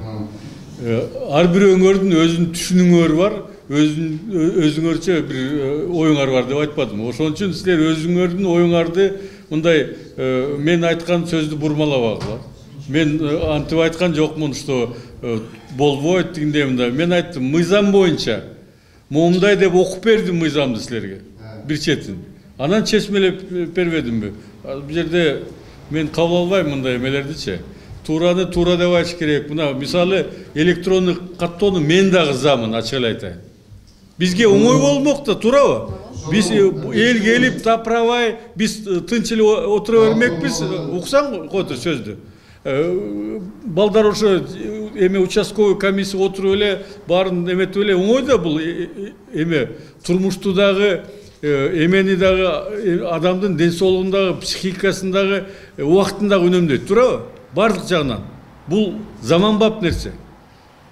Ар бир өңөрдүн өзүнүн түшүнүңөр бар, өзүңөрчө бир оюңар бар деп айтпадым. Ошон үчүн силер өзүңөрдүн оюңарды мындай мен айткан сөздү бурмалабагыла. Мен антип айткан жокмун, что болбойт дегенде мындай. Мен айттым, мыйзам боюнча момундай деп окуп бердим мыйзамды силерге. Бир четин. Анан чечмелеп бербедимби? Бул жерде мен кабыл албайм мындай эмелердичи. Туураны туура деп айтыш керек. Мына мисалы электрондук каттоону мен дагы замын, ачык эле айтайын. Бизге оңой болмок да, туурабы? Биз эл келип тапрабай, биз тынч эле отура бермекпиз. Уксаң котур сөздү. Балдар ошо эме участковый комиссия отуруп эле баарын эметип эле оңой да бул эме турмушту дагы эмени дагы адамдын ден соолугун дагы психикасын дагы убактын дагы үнөмдөйт, туурабы? Бардык жагынан. Бул заманбап нерсе.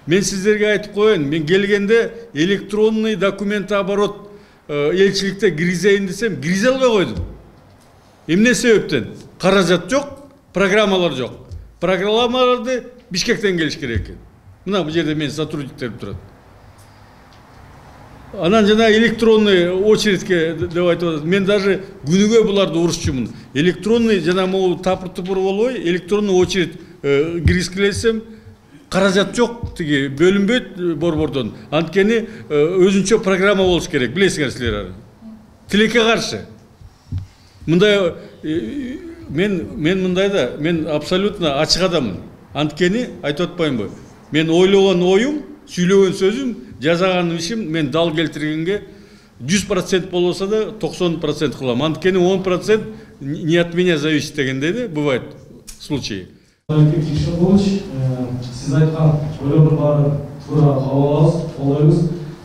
Мен сиздерге айтып коеюн, мен келгенде электронный документооборот элчиликте киргизейин десем, киргизе албай койдум. Эмне себептен? Каражат жок, программалар жок. Программаларды Бишкектен келиш керек экен. Мына бул жерде мен сотрудниктерим турат. Анан жана электронный очередке деп айтып атат. Мен даже күнүгө буларды урушчумун. Электронный жана могу тапыр-тупыр болбой, электронный очередь киргизгилесем, каражат жок, тиги бөлүнбөйт борбордон. Анткени өзүнчө программа болуш керек, билесиңер силер. Тилекке каршы. Мындай мен мындай да, мен абсолютно ачык адаммын. Анткени айтып атпаймынбы? Мен ойлогон оюм, сүйлөгөн сөзүм, жазаган ишим мен дал келтиргенге 100% болбосо да 90% кылам. Анткени 10% не от меня зависит дегендей да, бывает случаи. Сиз айткан ойлордун баарын туура кабыл алабыз, колдойбуз.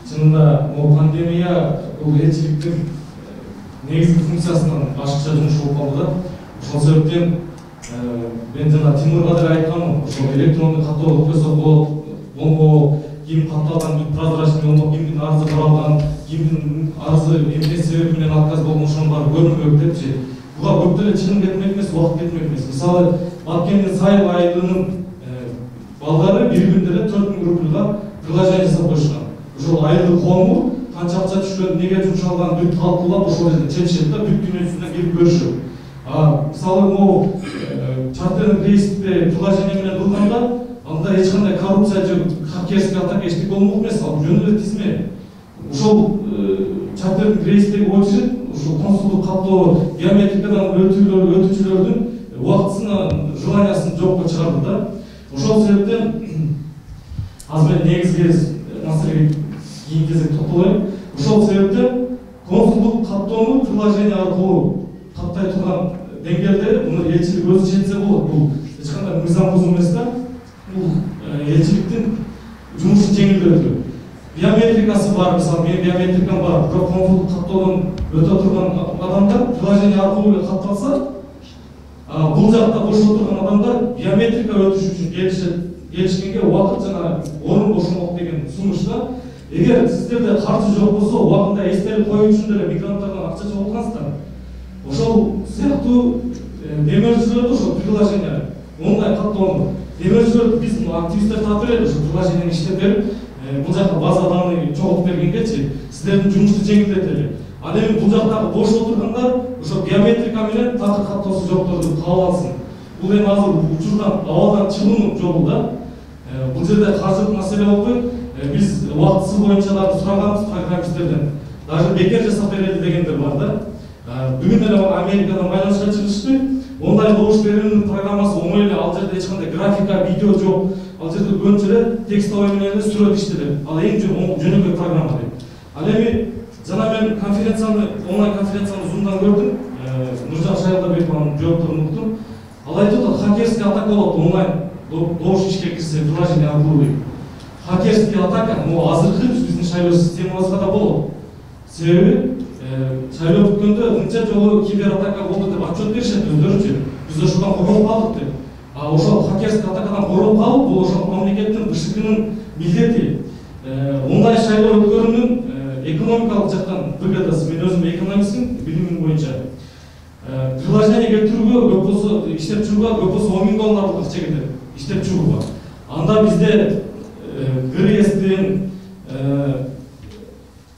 Чынында бул пандемия бул элчиликтин негизги функциясынан башкача жумуш болуп калды да. Ошол себептен мен жана Тимурга деле айтканмын, ошол электрондук каттоо өткөзсөк болот, болбобу, ким катталган, прозрачный болмок, кимдин арызы каралган, кимдин арызы эмне себеп менен отказ болгон, ошонун баары көрүнбөк депчи. Буга көп деле чыгым кетмек эмес, убакыт кетмек эмес. Мисалы, Баткендин Сайыл айылынын балдары бир күндө эле 4000 рубльга сайттарга приложение жасап коюшкан. Ошол айылдык коому канча акча түшкөн, неге жумшалган бүт талкуулап ошол жерден чечишет да, бүт дүйнөсүнөн келип көрүшөт. Мисалы могу чартердик рейсте приложение менен кылганда анда эч кандай коррупция же хакерский атака эчтеке болмок эмес, ал жөн эле тизме. Ошол чартердик рейстеги очередь ушул консулдук каттоо биометрикадан өтүүчүлөрдүн убактысын, желаниясын жокко чыгарды да. Ошол себептен азыр мен негизги маселеге кийин кезек токтолоюм. Ошол себептен консулдук каттоону приложение аркылуу каттай турган деңгээлде муну элчилик өзү чечсе болот. Бул эч кандай мыйзам бузуу эмес да. Бул элчиликтин жумушун жеңилдетүү. Биометрикасы бар, мисалы менин биометрикам бар, бирок консулдук каттоодон өтө турган адамдар приложение аркылуу катталса, бул жакта бошо турган адамдар биометрика өтүш үчүн келишкенге убакыт жана орун бошомок деген сунушта. Эгер сиздерде каржы жок болсо, убагында эстелик коюу үчүн деле мигранттардан акча чогулгансыздар. Ошол сыяктуу демөөрчүлөрдү ошол приложение онлайн каттоону демөөрчүлөрдү биз активисттер таап берели, ошол приложениени иштеп берип, бул жакка база данный чогултуп бергенгечи сиздердин жумушту жеңилдетели. Ал эми бул жактагы бош отургандар ошо биометрика менен такыр каттоосу жокторду кабыл алсын. Бул эми азыр учурдан абалдан чыгуунун жолу да. Бул жерде каржылык маселе болбой, биз убактысы боюнча дагы сураганбыз программисттерден. Даже бекер жасап берели дегендер бар да. Бүгүн эле Америкадан байланышка чыгышты. Онлайн добуш берүүнүн программасы оңой эле, ал жерде эч кандай графика, видео жок. Ал жерде көбүнчө эле текстовый менен эле сүрөт иштелет. Ал эң жөнөкөй программа дейт. Ал эми жана мен онлайн конференцияны Zoom'дан көрдүм. Нуржан Шайлдабекованын жоопторун уктум. Ал айтып атат, хакерский атака болот онлайн добуш ишке кирсе приложение аркылуу. Хакерский атака, азыркы биздин шайлоо системабызга да болот. Себеби шайлоо бүткөндө мынча жолу кибератака болду деп отчет беришет өздөрүчү. Биз ошондон королуп калдык деп. Ошол хакерский атакадан королуп калып, бул ошол мамлекеттин БШКнын милдети. Онлайн шайлоо өткөрүүнүн экономикалык жактан бригадасы, мен өзүм экономистмин, билимим боюнча. Приложение келтирүүгө көп болсо, иштеп чыгууга көп болсо 10 000 долларлык акча кетет, иштеп чыгууга. Анда бизде ГРСдин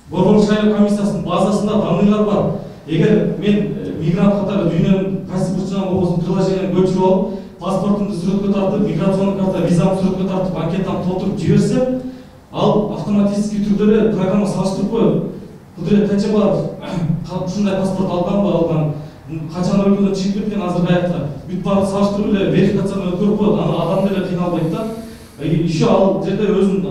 Борбор шайлоо комиссиясынын базасында данныйлар бар. Эгер мен мигрант катары дүйнөнүн кайсы бурчунан болбосун приложениени көчүрүп алып, паспортумду сүрөткө тартып, миграционный карта, визамды сүрөткө тартып, анкетамды толтуруп жиберсем, ал автоматический түрдө эле программа салыштырып коет. Кудурет Тачебаев ушундай паспорт алган, качан өлкөдөн чыгып кеткен, азыр каякта. Бүт баарын салыштырып эле верификацияны өткөрүп коет. Аны адам деле кыйналбайт да. Еще ал жерде өзүн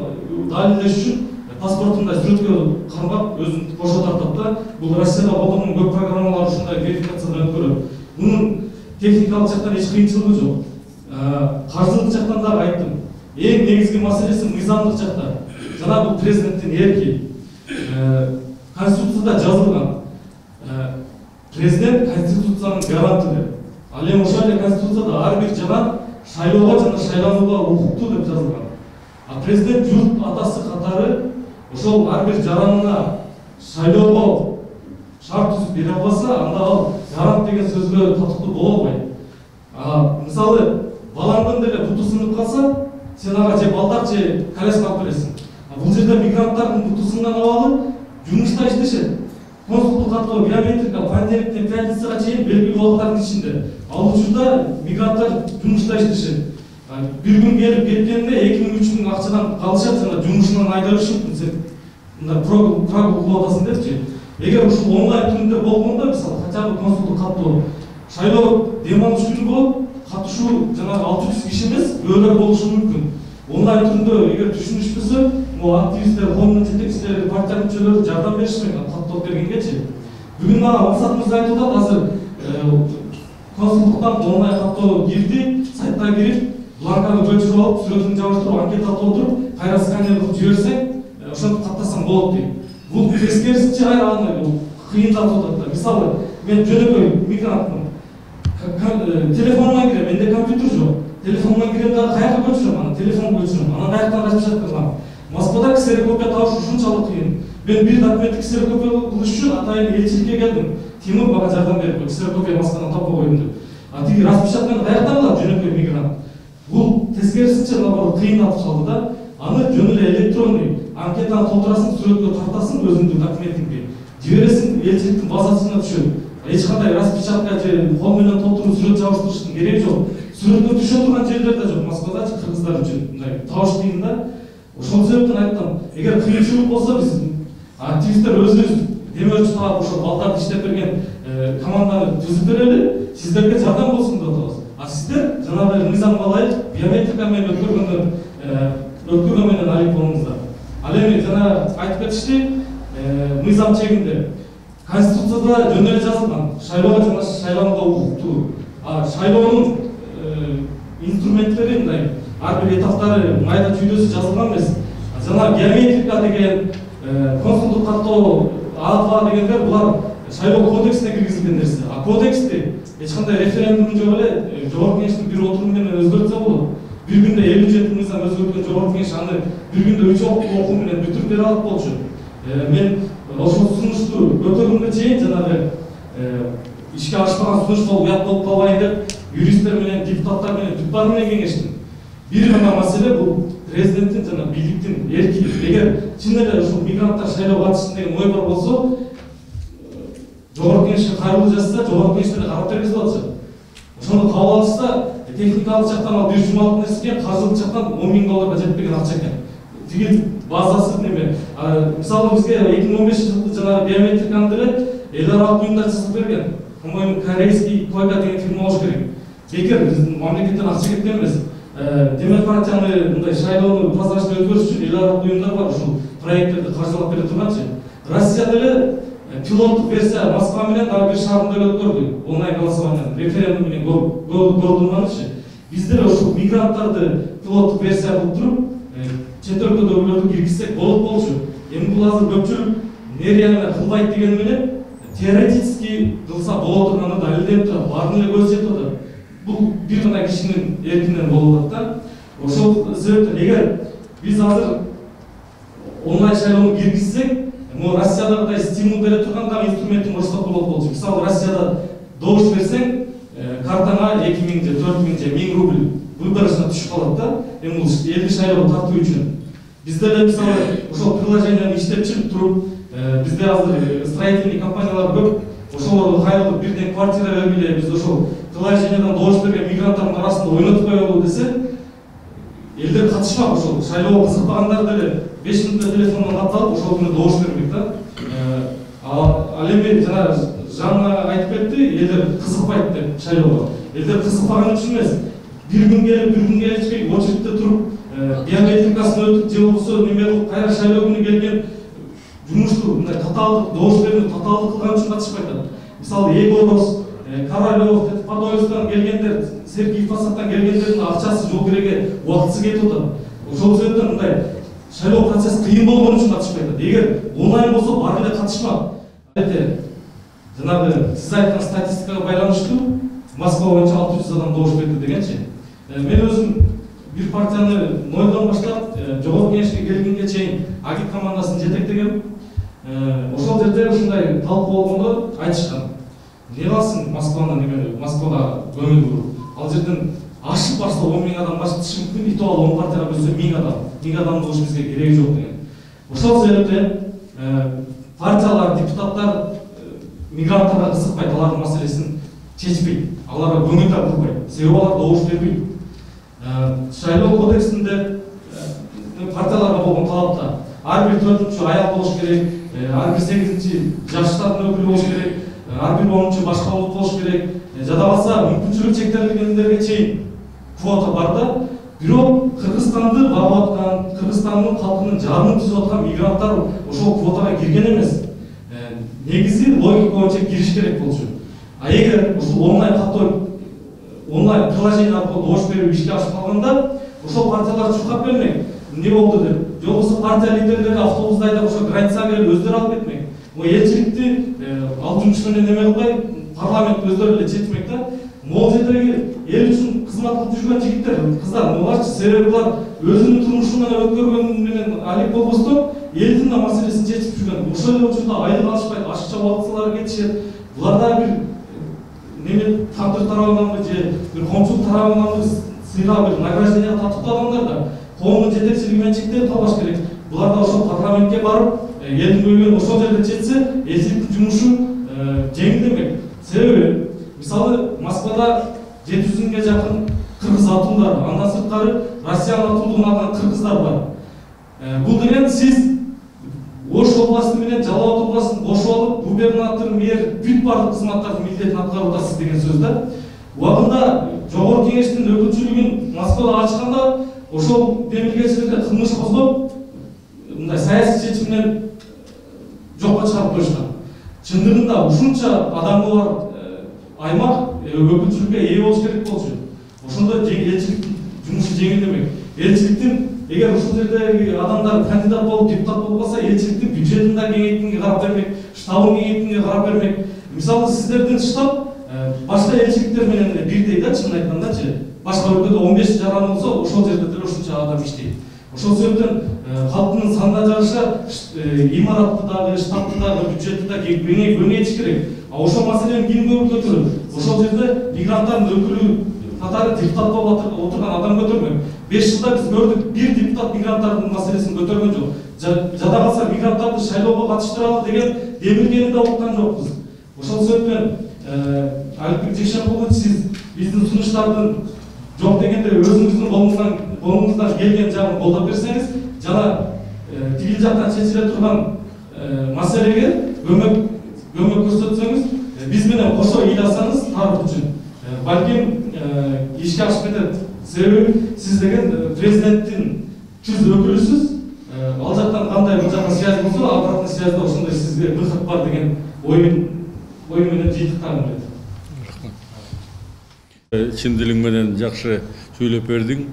далилдеш үчүн паспортунда сүрөткө кармап, өзүн кошо тартат да. Бул Россияда колдонгон көп программалар ушундай верификациядан өткөрөт. Мунун техникалык жактан эч кыйынчылыгы жок. Каржылык жактан дагы айттым. Эң негизги маселеси мыйзамдык жакта. Жана бул президенттин эрки. Конституцияда жазылган. Президент конституциянын гаранты. Ал эми ошол эле конституцияда ар бир жаран шайлоого жана шайланууга укуктуу деп жазылган. Президент журт атасы катары ошол ар бир жаранына шайлоого шарт түзүп бере албаса, анда ал гарант деген сөзгө татыктуу боло албайт. Мисалы, балаңдын деле буту сынып калса, сен ага же балдак же коляска алып бересиң. Бул жерде мигранттардын буту сынган абалы жумушта иштешет. Консулдук каттоо, биометрика, пандемиктен пятницага чейин белгилүү убакыттардын ичинде. Ал учурда мигранттар жумушта иштешет. Bir gün gelip кеткенде 2-3 gün акчадан калышат, жана жумушунан айдалышып, сен мындай прогул кылып атасың депчи. Эгер ушул онлайн түрүндө болгондо, мисалы, хотя бы консулдук каттоо, шайлоо дем алыш күнү болуп, катышуу жана 600 киши эмес, өөлөр болушу мүмкүн. Онлайн түрүндө эгер түшүнүшпөсө, могу активисттер, коомдун жетекчилери, партия мүчөлөрү жардам беришмек, каттоо бергенгечи. Бүгүн мага максатыбызды айтып атат, азыр консулдуктан онлайн каттоо кирди, сайтка кирип, бланканы көчүрүп алып, сүрөтүн жабыштырып, анкета толтуруп, кайра сканер кылып жиберсең, ошентип каттасаң болот дейт. Бул тескерисинче аны кыйындатып атат да. Мисалы, мен жөнөкөй мигрантмын. Телефонума кирем, менде компьютер жок. Телефонума кирем дагы каяка көчүрөм, аны телефонго көчүрөм. Анан каяктан распечатка кылам. Москвада ксерокопия табыш ушунчалык кыйын. Мен бир документти ксерокопия кылыш үчүн атайын элчиликке келдим. Тимур мага жардам берип, ксерокопия Москвадан тапып койдум деп. Тиги распечатканы каяктан алат жөнөкөй мигрант? Бул тескерисинче наоборот кыйындатып салды да. аны жөн эле электронный анкетаны толтурасың, сүрөткө тартасың өзүңдүн документиңди. Жибересиң, элчиликтин базасына түшөт. Эч кандай распечатка же кол менен толтуруп сүрөт жабыштырыштын кереги жок. Сүрөткө түшө турган жерлер да жок. Москвадачы кыргыздар үчүн мындай табыш кыйын да. Ошол себептен айттым, эгер кыйынчылык болсо биз активисттер өзүбүз демөөрчү таап ошол балдарды иштеп берген команданы түзүп берели, сиздерге жардам болсун деп атабыз. А сиздер жанагы мыйзамга ылайык биометрика менен өткөргөн менен алип болуңуздар. Ал эми жана айтып кетишти, мыйзам чегинде Конституцияда жөн эле жазылган, шайлоого жана шайланууга укуктуу. А шайлоонун инструменттери мындай ар бир этаптары майда чүйдөсү жазылган эмес. Жана биометрика деген консулдук каттоо АА дегендер булар шайлоо кодексине киргизилген нерсе. А кодексти эч кандай референдум жок эле жогорку кеңештин бир отуруму менен өзгөртсө болот. Bir günde 57 mıysam özgürlükten Cumhurbaşkanı Kenşan'ı bir günde 3 okum bilen bütün bir alıp bolçu. Men oşul sunuştu ötөгөнгө чейин жанагы ишке ашпаган сунуш болуп уят болуп калбайын деп юристтер менен депутаттар менен түп менен кеңештим. Бир гана маселе бул президенттин жана бийликтин эрки. Эгер чын эле ушул мигранттар шайлоого катышсын деген ой бар болсо, жогорку кеңешке кайрылуу жазса, жогорку кеңеште карап бергизе болчу. Ошону кабыл алышса, техникалык жактан ал бир жумалык нерсе экен, каржылык жактан 10 000 долларга жетпеген акча экен. Тиги базасы неме? Мисалы бизге 2015-жылы жанагы биометриканы деле эл аралык уюмдар чыгып берген. По-моему, корейский койка деген фирма болуш керек. Бекер биздин мамлекеттен акча кеткен эмес. Демократияны мындай шайлоону прозрачный өткөрүш үчүн эл аралык уюмдар бар, ушул проекттерди каржылап бере турганчы. Россияда эле пилоттук версия Москва менен дагы бир шаарында өткөрдү. Онлайн голосование, референдум менен көрдүрмөнчү. Бизде ошол мигранттарды пилоттук версия кылып туруп, чет өлкөдөгүлөрдү киргизсек болот болчу. Эми бул азыр көпчүлүк нереально кылбайт деген менен теоретически кылса боло турганы далилденип турат. Баарын эле көз жетип атат. Бул бир гана кишинин эркинен болуп атат да. Ошол себептен эгер биз азыр онлайн шайлоону киргизсек, Россиядагыдай стимул бере турган дагы инструментин көрсөтүп болот болчу. Мисалы Россияда добуш берсең, картаңа 2000 же 4000 же 1000 рубль выборочно түшүп калат да. Эми бул элди шайлоого тартуу үчүн. Бизде эле мисалы ошол приложениени иштеп чыгып туруп, бизде азыр строительный компаниялар көп. Ошолорду кайрылып бирден квартира бергиле, биз ошол приложениеден добуш берген мигранттардын арасында ойнотуп коелу десе, элдер катышмак. Ошол шайлоого кызыкпагандар деле 5 минутта телефондон катталып ошол күнү добуш бермек да. Ал эми жана жаңа айтып кетти, элдер кызыкпайт деп шайлоого. Элдер кызыкпаган үчүн эмес. Bir gün gelecek, очередте туруп, биометрикасын өтүп, же болбосо неме кылып, кайра шайлоо күнү келген жумушту мындай татаалдык, добуш берүүнү татаалдык кылган үчүн катышпайт. Мисалы Егоров, Королёв, Подольскан келгендер, Сергеев Посадтан келгендердин акчасы жол кереге убактысы кетип атат. Ошол себептен мындай шайлоо процесс кыйын болгон үчүн катышпайт. Эгер онлайн болсо баары эле катышмак. Жанагы сиз айткан статистикага байланыштуу Москва боюнча 600 адам добуш берди дегенчи. Мен өзüm bir partiyаны нойдон баштап, жогорку кеңешке келгенге чейин агит командасын жетектегем. Ошол жерде ушундай талкуу болгондо айтышкан. Не калсын Москваны неме, Москвада көңүл буруп. Ал жерден ашып барса 10 000 адам башып чыгышы мүмкүн, итеп ал 10 партияга бөлсө 1000 адам. 1000 адам болуш бизге кереги жок деген. Ошол себептен партиялар, депутаттар мигранттарга кызыкпайт, алардын маселесин чечпейт. Аларга көңүл да бурбайт. Себеби алар добуш бербейт. Шайлоо кодексинде партияларга болгон талапта ар бир 4-чү аял болуш керек, ар бир 8-чи жаштардын өкүлү болуш керек, ар бир 10-чу башка улут болуш керек. Жада калса мүмкүнчүлүк чектелгендерге чейин квота бар да. Бирок Кыргызстанды багып аткан, Кыргызстандын калкынын жарымын түзүп аткан мигранттар ошол квотага кирген эмес. Негизи логика боюнча кириш керек болчу. А эгер ушул онлайн каттоо, онлайн приложение аркылуу добуш берүү ишке ашып калганда, ошол партиялар чуркап бермек. Не болду деп. Же болбосо партия лидерлери автобуста айдап ошо границага келип өздөрү алып кетмек. Элчиликти ал жумуш менен неме кылбай, парламент өздөрү эле чечмек да. Могул жердеги эл үчүн кызмат кылып жүргөн жигиттер, кыздар, буларчы себеби булар өзүнүн турмушу менен өткөргөнү менен алип болбостон, элдин да маселесин чечип жүргөн. Ошол эле учурда айлык алышпайт, ашыкча убактылар кетишет. Булар да бир неме тандыр тарабынанбы же бир коомчулук тарабынанбы сыйга бир награждение татыктуу адамдар да. коомдун жетекчилиги менен чектелип калбаш керек. Булар да ошол парламентке барып, элдин көйгөйүн ошол жерде четсе, элчиликтин жумушу жеңилдемек. Себеби, мисалы, Москвада 700-ге жакын кыргыз атомдар, андан сырткары Россиянын атомдугун алган кыргыздар бар. Бул деген сиз Ош областы менен Жалал Абад областын кошуп алып, губернатор, мэр, бүт бардык кызматтардын милдетин аткарып атасыз деген сөз да. Убагында Жогорку Кеңештин өкүлчүлүгүн Москвада ачканда, ошол демилгечилерге кылмыш козгоп, мындай саясий чечим менен жокко чыгарып коюшкан. Чындыгында ушунча адамы бар аймак өкүлчүлүккө ээ болуш керек болчу. Ошондо элчиликтин жумушу жеңилдемек. Элчиликтин эгер ушул жердеги адамдар кандидат болуп, депутат болуп калса, элчиликтин бюджетин да кеңейткенге карап бермек, штабын кеңейткенге карап бермек. Мисалы, сиздердин штаб башка элчиликтер менен эле бирдей да, чынын айткандачы. Башка өлкөдө 15 жаран болсо, ошол жерде деле ушунча адам иштейт. Ошол себептен халктын санына жараша имаратты дагы, штабты дагы, бюджетти да кеңейтиш керек. Ошол маселени ким көтөрөт? Ошол жерде мигранттардын өкүлү катары депутат болуп отурган адам көтөрмөк. 5 жылда биз көрдүк, бир депутат мигранттардын маселесин көтөргөн жок. Жада калса мигранттарды шайлоого катыштыралы деген демилгени да уккан жокпуз. Ошол себептен Аликбек Жекшенкулович, сиз биздин сунуштардын жок дегенде өзүңүздүн колуңуздан келген жагын колдоп берсеңиз, жана тигил жактан чечиле турган маселеге көмөк көрсөтсөңүз, биз менен кошо ыйласаңыз тарып үчүн балким ишке ашып кетет. Себеби сиз деген президенттин чүз өкүлүсүз. Ал жактан кандай бул жакка связь болсо, обратный связьда ошондой сизге быхыт бар деген ой менен жыйынтыктагым келет. Чын дилиң менен жакшы сүйлөп бердиң.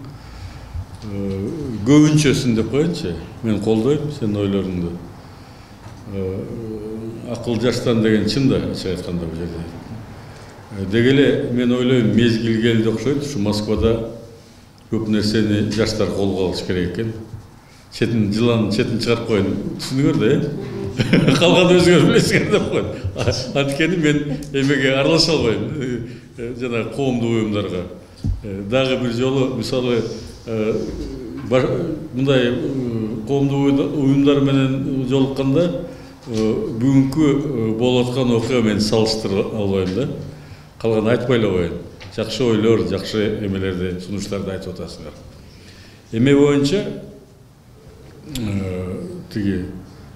Көбүнчөсүн деп коеюнчу. Мен колдойм сенин ойлоруңду. Акыл жаштан деген чын да, ачык айтканда бул жерде. Деги эле мен ойлойм, мезгил келди окшойт. Ушу Москвада көп нерсени жаштар колго алыш керек экен. Жыланын четин чыгарып коюн. Түшүндүңөр да, калган өзүңөр билесиңер деп коет. Анткени мен эмеге аралаша албайм. Жана коомдук уюмдарга. Дагы бир жолу, мисалы, мындай коомдук уюмдар менен жолукканда бүгүнкү болуп аткан окуя мен салыштыра албайм да. Калган айтпай эле коеюн. Жакшы ойлор, жакшы эмелерди, сунуштарды айтып атасыңар. Эме боюнча тиги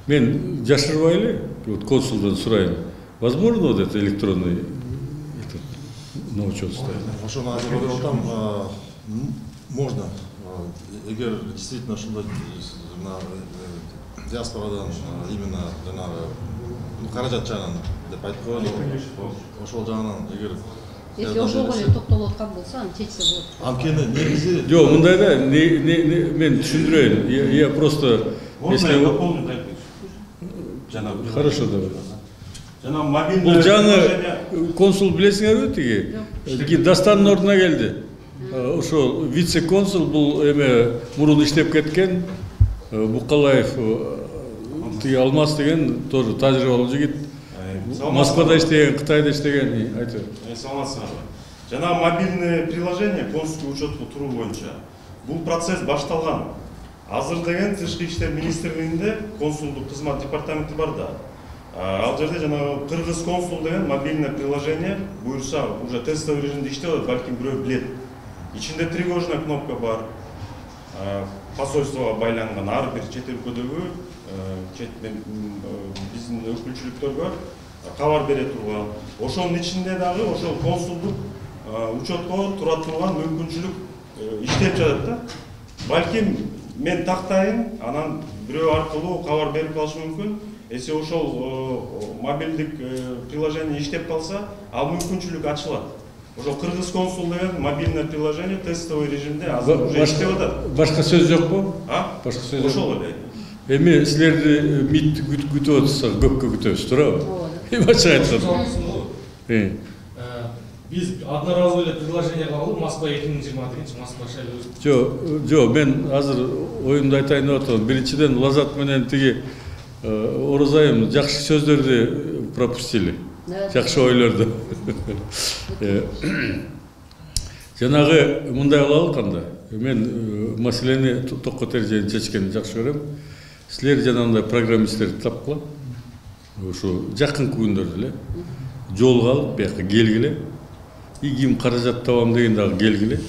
мен жашырбай эле консулдан сурайын. Возможно вот это электронный научился? Ошону айтып отурам, можно. Эгер действительно ушундай диаспорадан именно жанагы каражат жагынан деп айтып коелу. Ошол жагынан эгер если ошого эле токтолуп аткан болсо, аны чечсе болот. Анткени негизи жок, мындай да, мен түшүндүрөйүн. Я просто если дополнить айтып. Хорошо, давай. Жана мобильный Бул жаңы консул билесиңерби тиги Дастандын ордуна келди. Ошол вице-консул бул эме мурун иштеп кеткен Букалаев тиги Алмаз деген тоже тажрыйбалуу жигит. Москвада иштеген, Кытайда иштеген, айтып. Саламатсыздарбы. Жана мобильный приложение консулдук учетко туруу боюнча бул процесс башталган. Азыр деген Тышкы иштер министрлигинде консулдук кызмат департаменти бар да. Ал жерде жана кыргыз консул деген мобильное приложение буюрса уже тестовый режимде иштеп атат, балким бирөө билет. Ичинде тревожная кнопка бар. Посольствого байланган ар бир чет өлкөдөгү биздин өкүлчүлүктөргө кабар бере турган. Ошонун ичинде дагы ошол консулдук учетко тура турган мүмкүнчүлүк иштеп жатат да. Балким мен тактайын, анан бирөө аркылуу кабар берип калышы мүмкүн. Если ошол мобилдик приложение иштеп калса, ал мүмкүнчүлүк ачылат. Ошол кыргыз консул деген мобильное приложение тестовый режимде азыр уже иштеп атат. Башка сөз жокпу? Башка сөз жок. Ошол эле. Эми силерди МИД күтүп атса, көпкө күтөбүз, туурабы? Ачык айтканда. Биз одноразовый предложение кылып, Москва 2020 дегенчи Москва шайлоо. Жок, мен азыр оюмду айтайын деп атам. Биринчиден Лазат менен тиги Оразайым жакшы сөздөрдү пропустили. Жакшы ойлорду. Жанагы мындай кылалы кандай? мен маселени токко тережени чечкенди жакшы көрөм. Силер жанагындай программисттерди тапкыла. Ушу жакынкы күндөрдө эле жолго алып бияка келгиле. Ким каражат табам деген дагы келгиле.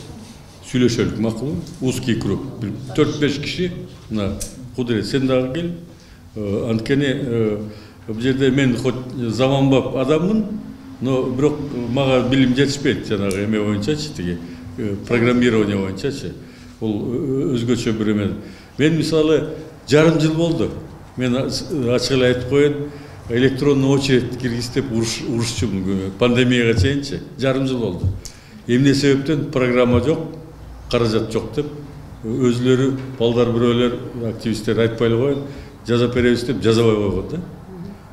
Сүйлөшөлүк макулбу? Узкий круг. 4-5 киши. Мына Кудурет сен дагы кел. Анткени бул жерде мен хоть заманбап адаммын, но бирок мага билим жетишпейт жанагы эме боюнчачы, тиги программирование боюнчачы. Бул өзгөчө бир эме. Мен мисалы жарым жыл болду. Мен ачык эле айтып коеюн, электронный очередь киргизип урушчумун пандемияга чейинчи. Жарым жыл болду. Эмне себептен программа жок, каражат жок деп өзлөрү балдар бирөөлөр активисттер айтпай эле коюн, жаза беребиз деп жазабай койгон да.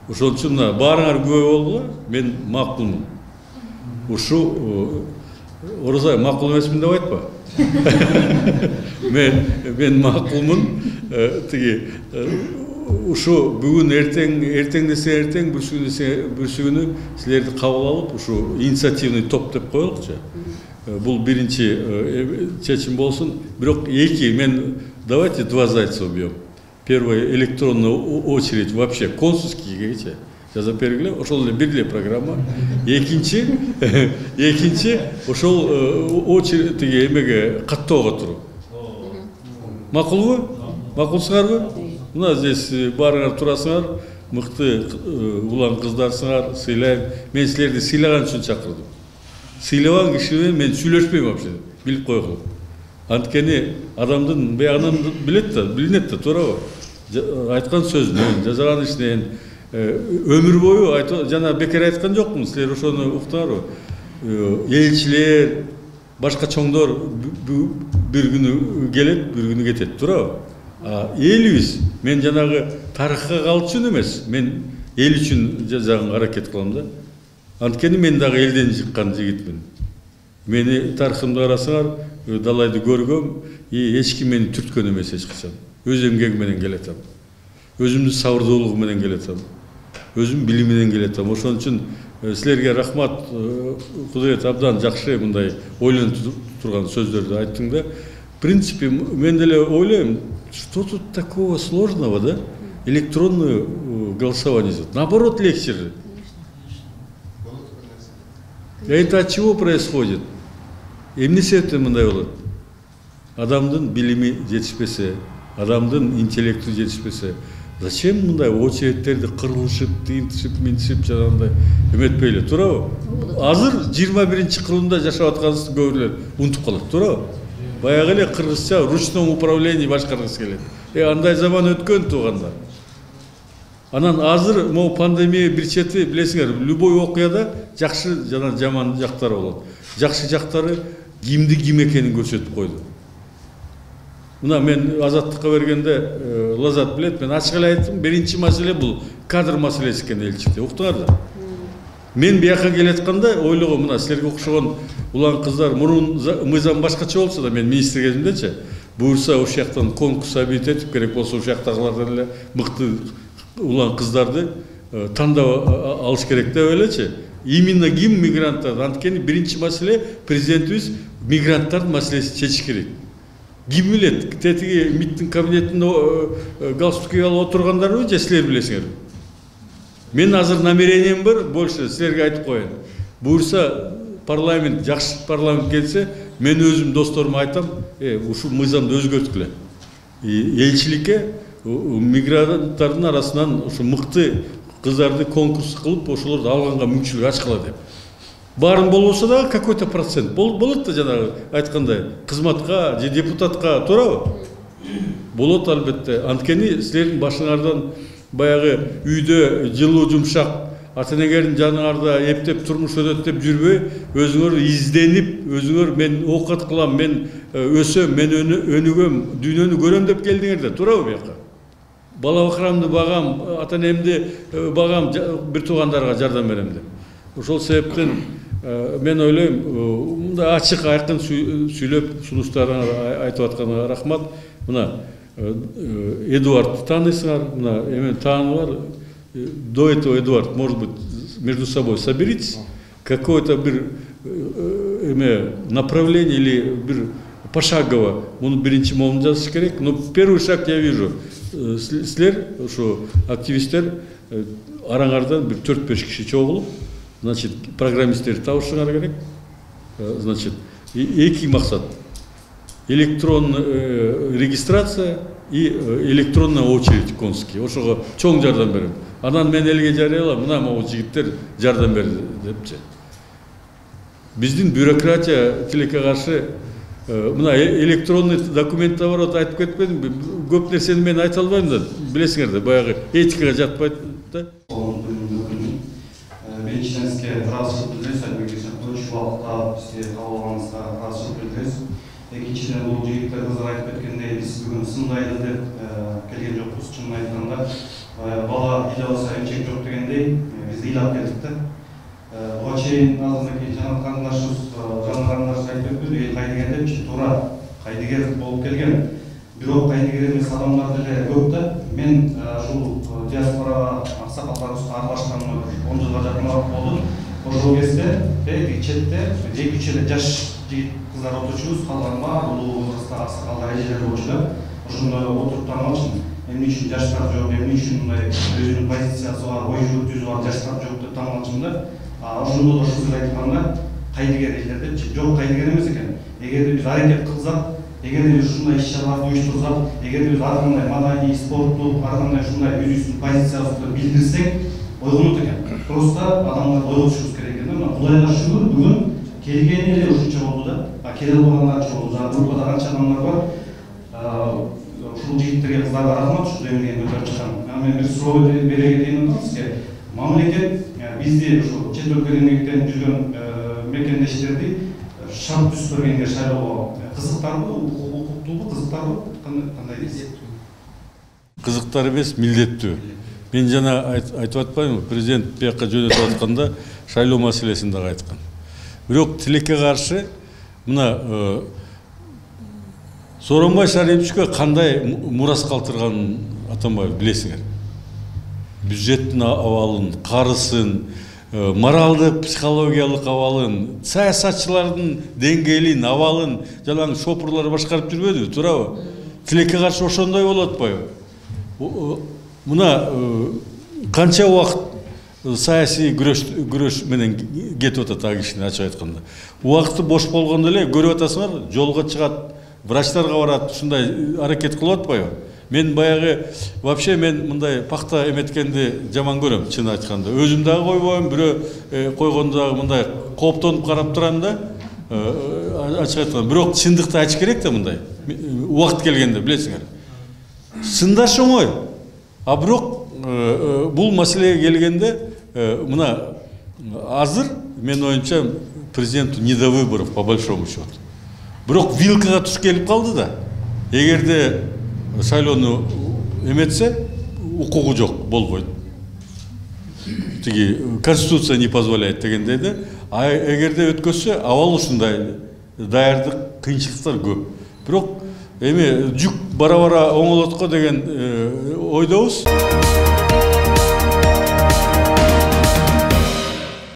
Ошон үчүн баарыңар күбө болгула, мен макулмун. Ушу Оразай макул эмесмин деп айтпа. Мен макулмун. Тиги ушу бүгүн эртең десе эртең, бүрсүгүн десе бүрсүгүнү силерди кабыл алып, ушу инициативный топ деп коелукчу. Бул биринчи чечим болсун. Бирок мен давайте два зайца убьем. Первая электронная очередь вообще консульскийгече жаза бергиле, ошол эле бир эле программа. Экинчи ошол очередь тиги эмеге каттоого туруп. Макулбу? Макулсыңарбы? Мына здесь баарыңар турасыңар, мыкты улан кыздарсыңар, сыйлайм. Мен силерди сыйлаган үчүн чакырдым. Сыйлабан киши менен мен сүйлөшпөйм вообще, билип койгула. Анткени адамдын баягынан билет да, билинет да, туурабы? Айткан сөзүнөн, жазган ишинен өмүр бою жана бекер айткан жокмун, силер ошону уктуңарбы? Элчилер, башка чоңдор бир күнү келет, бир күнү кетет, туурабы? Элибиз, мен жанагы тарыхка калуу үчүн эмес, мен эл үчүн жазганга аракет кылам да. Анткени мен дагы элден чыккан жигитмин. Мени тарыхымды карасаңар, далайды көргөм, эч ким мени түрткөн эмес эч качан. Өз эмгеги менен келетем. Өзүмдүн сабырдуулугу менен келетем. Өзүм билим менен келетем. Ошон үчүн силерге рахмат. Кудурет абдан жакшы мындай ойлонуп турган сөздөрдү айттың да. В принципе, мен деле ойлойм, что тут такого сложного, да? Электронное голосование. Наоборот, легче же. Это от чего происходит? Эмне себептен мындай болот? Адамдын билими жетишпесе, адамдын интеллекти жетишпесе, зачем мындай очередтерди кырылышып, тыйынтышып, минтишип жанагындай эметпейле, туурабы? Азыр 21-кылымда жашап атканыбызды көбүлөр унутуп калат, туурабы? Баягы эле кыргызча ручном управлении башкаргысы келет. Андай заман өткөн туугандар. Анан азыр могу пандемия бир чети, билесиңер, любой окуяда жакшы жана жаман жактары болот. Жакшы жактары кимди ким экенин көрсөтүп койду. Мына мен азаттыкка бергенде Лазат билет, мен ачык эле айттым, биринчи маселе бул кадр маселеси экен элчикте. Уктуңар да. Мен бияка келатканда ойлогом, мына силерге окшогон улан кыздар мурун мыйзам башкача болсо да, мен министр кезимдечи буюрса ошол жактан конкурс объявить керек болсо ошол жактагылардан эле мыкты улан кыздарды тандап алыш керек деп элечи. Именно ким мигранттар? Анткени биринчи маселе президентибиз мигранттардын маселесин чечиш керек. Ким билет? Тетиги МИДтин кабинетинде галстук алып отургандарбы же силер билесиңер? Мен азыр намерением бар, больше силерге айтып коеюн. Буюрса парламент, жакшы парламент келсе, мен өзүм досторума айтам, ушу мыйзамды өзгөрткүлө. Элчиликке мигранттардын арасынан ушу мыкты кыздарды конкурс кылып, ошолорду алганга мүмкүнчүлүк ачкыла деп. Барын болбосо да какой-то процент болот да, жанагы айткандай, кызматка же депутатка, туурабы? Болот албетте. Анткени силердин башыңардан баягы үйдө жылуу жумшак ата-энеңердин жаныңарда эптеп турмуш өтөт деп жүрбөй, өзүңөр изденип, өзүңөр мен оокат кылам, мен өсөм, мен өнүгөм, дүйнөнү көрөм деп келдиңер да, туурабы буяка? Бала бакырамды багам, ата-энемди багам, бир туугандарга жардам берем деп. Ошол себептен мен ойлойм, мындай ачык айкын сүйлөп сунуштарыңар айтып атканыңарга рахмат. Мына Эдуард таанысыңар, мына эмен таануулар. До этого, Эдуард, может быть, между собой соберитесь, какое-то направление или пошагово муну биринчи момун жазыш керек. Но первый шаг я вижу. Силер, ошо активисттер араңардан бир 4-5 киши чогулуп, значит, программисттерди табышыңар керек. Значит, эки максат. Электронная регистрация и электронная очередь конский. Ошого чоң жардам берем. Анан мен элге жарыялам, мына могу жигиттер жардам берди депчи. Биздин бюрократия тилекке каршы мына электронный документтер бар, айтып кетпедимби? Көп нерсени мен айта албайм да, билесиңер да, баягы этикага жатпайт да. Биринчиден сизге ыраазычылык билдиребиз, ушул убакытта бизди кабыл алганыңызга ыраазычылык билдиребиз. Экинчиден бул жигиттер кыздар айтып кеткендей, биз бүгүн сындайды деп келген жокпуз. Чынын айтканда, бала ыйлабы сайын чек жок дегендей, бизди ыйлап келдик да. Буга чейин азыркы жана кандашыбыз айтып өтпөдү, эл кайдыгер депчи, туура кайдыгер болуп келген. Бирок кайдыгер эмес адамдар деле көп да. Мен ушул диаспорага аксакалдарыбызга аралашканыма 10 жылга жакын убакыт болду. Ошол кезде четте 2-3 эле жаш жигит кыздар отурчубуз, калган улуу возрасттагы аксакалдар эжелер болчу да. Ошондой отуруп тааныбалчымын. Эмне үчүн жаштар жок, эмне үчүн мындай өзүнүн позициясы бар, ой жүргүзүү бар жаштар жок деп тааныбалчымын да. Ошондо да ушул айтканда кайдыгер элдер депчи, жок кайдыгер эмес экен. Эгерде биз аракет кылсак, эгерде биз ушундай иш-чараларды уюштурсак, эгерде биз ар кандай маданий, спорттук, ар кандай ушундай өзүбүздүн позициябызды билдирсек, ойгонот экен. Просто адамдар ойго түшүрүш керек экен. Мына Кудайга шүгүр, бүгүн келгени эле ушунча болду да. Келе албагандар чогуу, группада канча адамдар бар. Ушул жигиттерге, кыздарга рахмат, ушул эмнени көтөрүп чыккан. Мен бир суроо бере кетейин сизге. Мамлекет бизди ушул чет өлкөдөн жүргөн мекендештерди шарт түзүп бергенге шайлоого кызыктарбы, укуктуубу, кызыктарбы? Кандай дейсиз? Кызыктар эмес, милдеттүү. Мен жана айтып атпаймынбы, президент бияка жөнөтүп атканда шайлоо маселесин дагы айткан. Бирок тилекке каршы мына Сооронбай Шариповичке кандай мурас калтырганын Атамбаев билесиңер. Бюджеттин абалын, карысын, моралдык, психологиялык абалын, саясатчылардын деңгээлин, абалын, жалаң шопурлар башкарып жүрбөдүбү, туурабы? Тилекке каршы ошондой болуп атпайбы? Мына канча убакыт саясий күрөш менен кетип атат ал кишини ачык айтканда. Убакыты бош болгондо эле көрүп атасыңар, жолго чыгат, врачтарга барат, ушундай аракет кылып атпайбы? Мен баягы вообще мен мындай пакта эметкенди жаман көрөм, чын айтканда. Өзүм дагы койбойм, бирөө койгондо дагы мындай кооптонуп карап турам да. Ачык айтканда, бирок чындыкты айтыш керек да мындай. Убакыт келгенде, билесиңер. Сындаш оңой. А бирок бул маселеге келгенде мына азыр мен оюмча президенту не до выборов по большому счету. Бирок вилкага туш келип калды да. Эгерде шайлоону эметсе, укугу жок, болбойт. Тиги конституция не позволяет дегендей да. А эгерде өткөзсө, абал ушундай даярдык, кыйынчылыктар көп. Бирок эми жүк бара-бара оңолотко деген ойдобуз.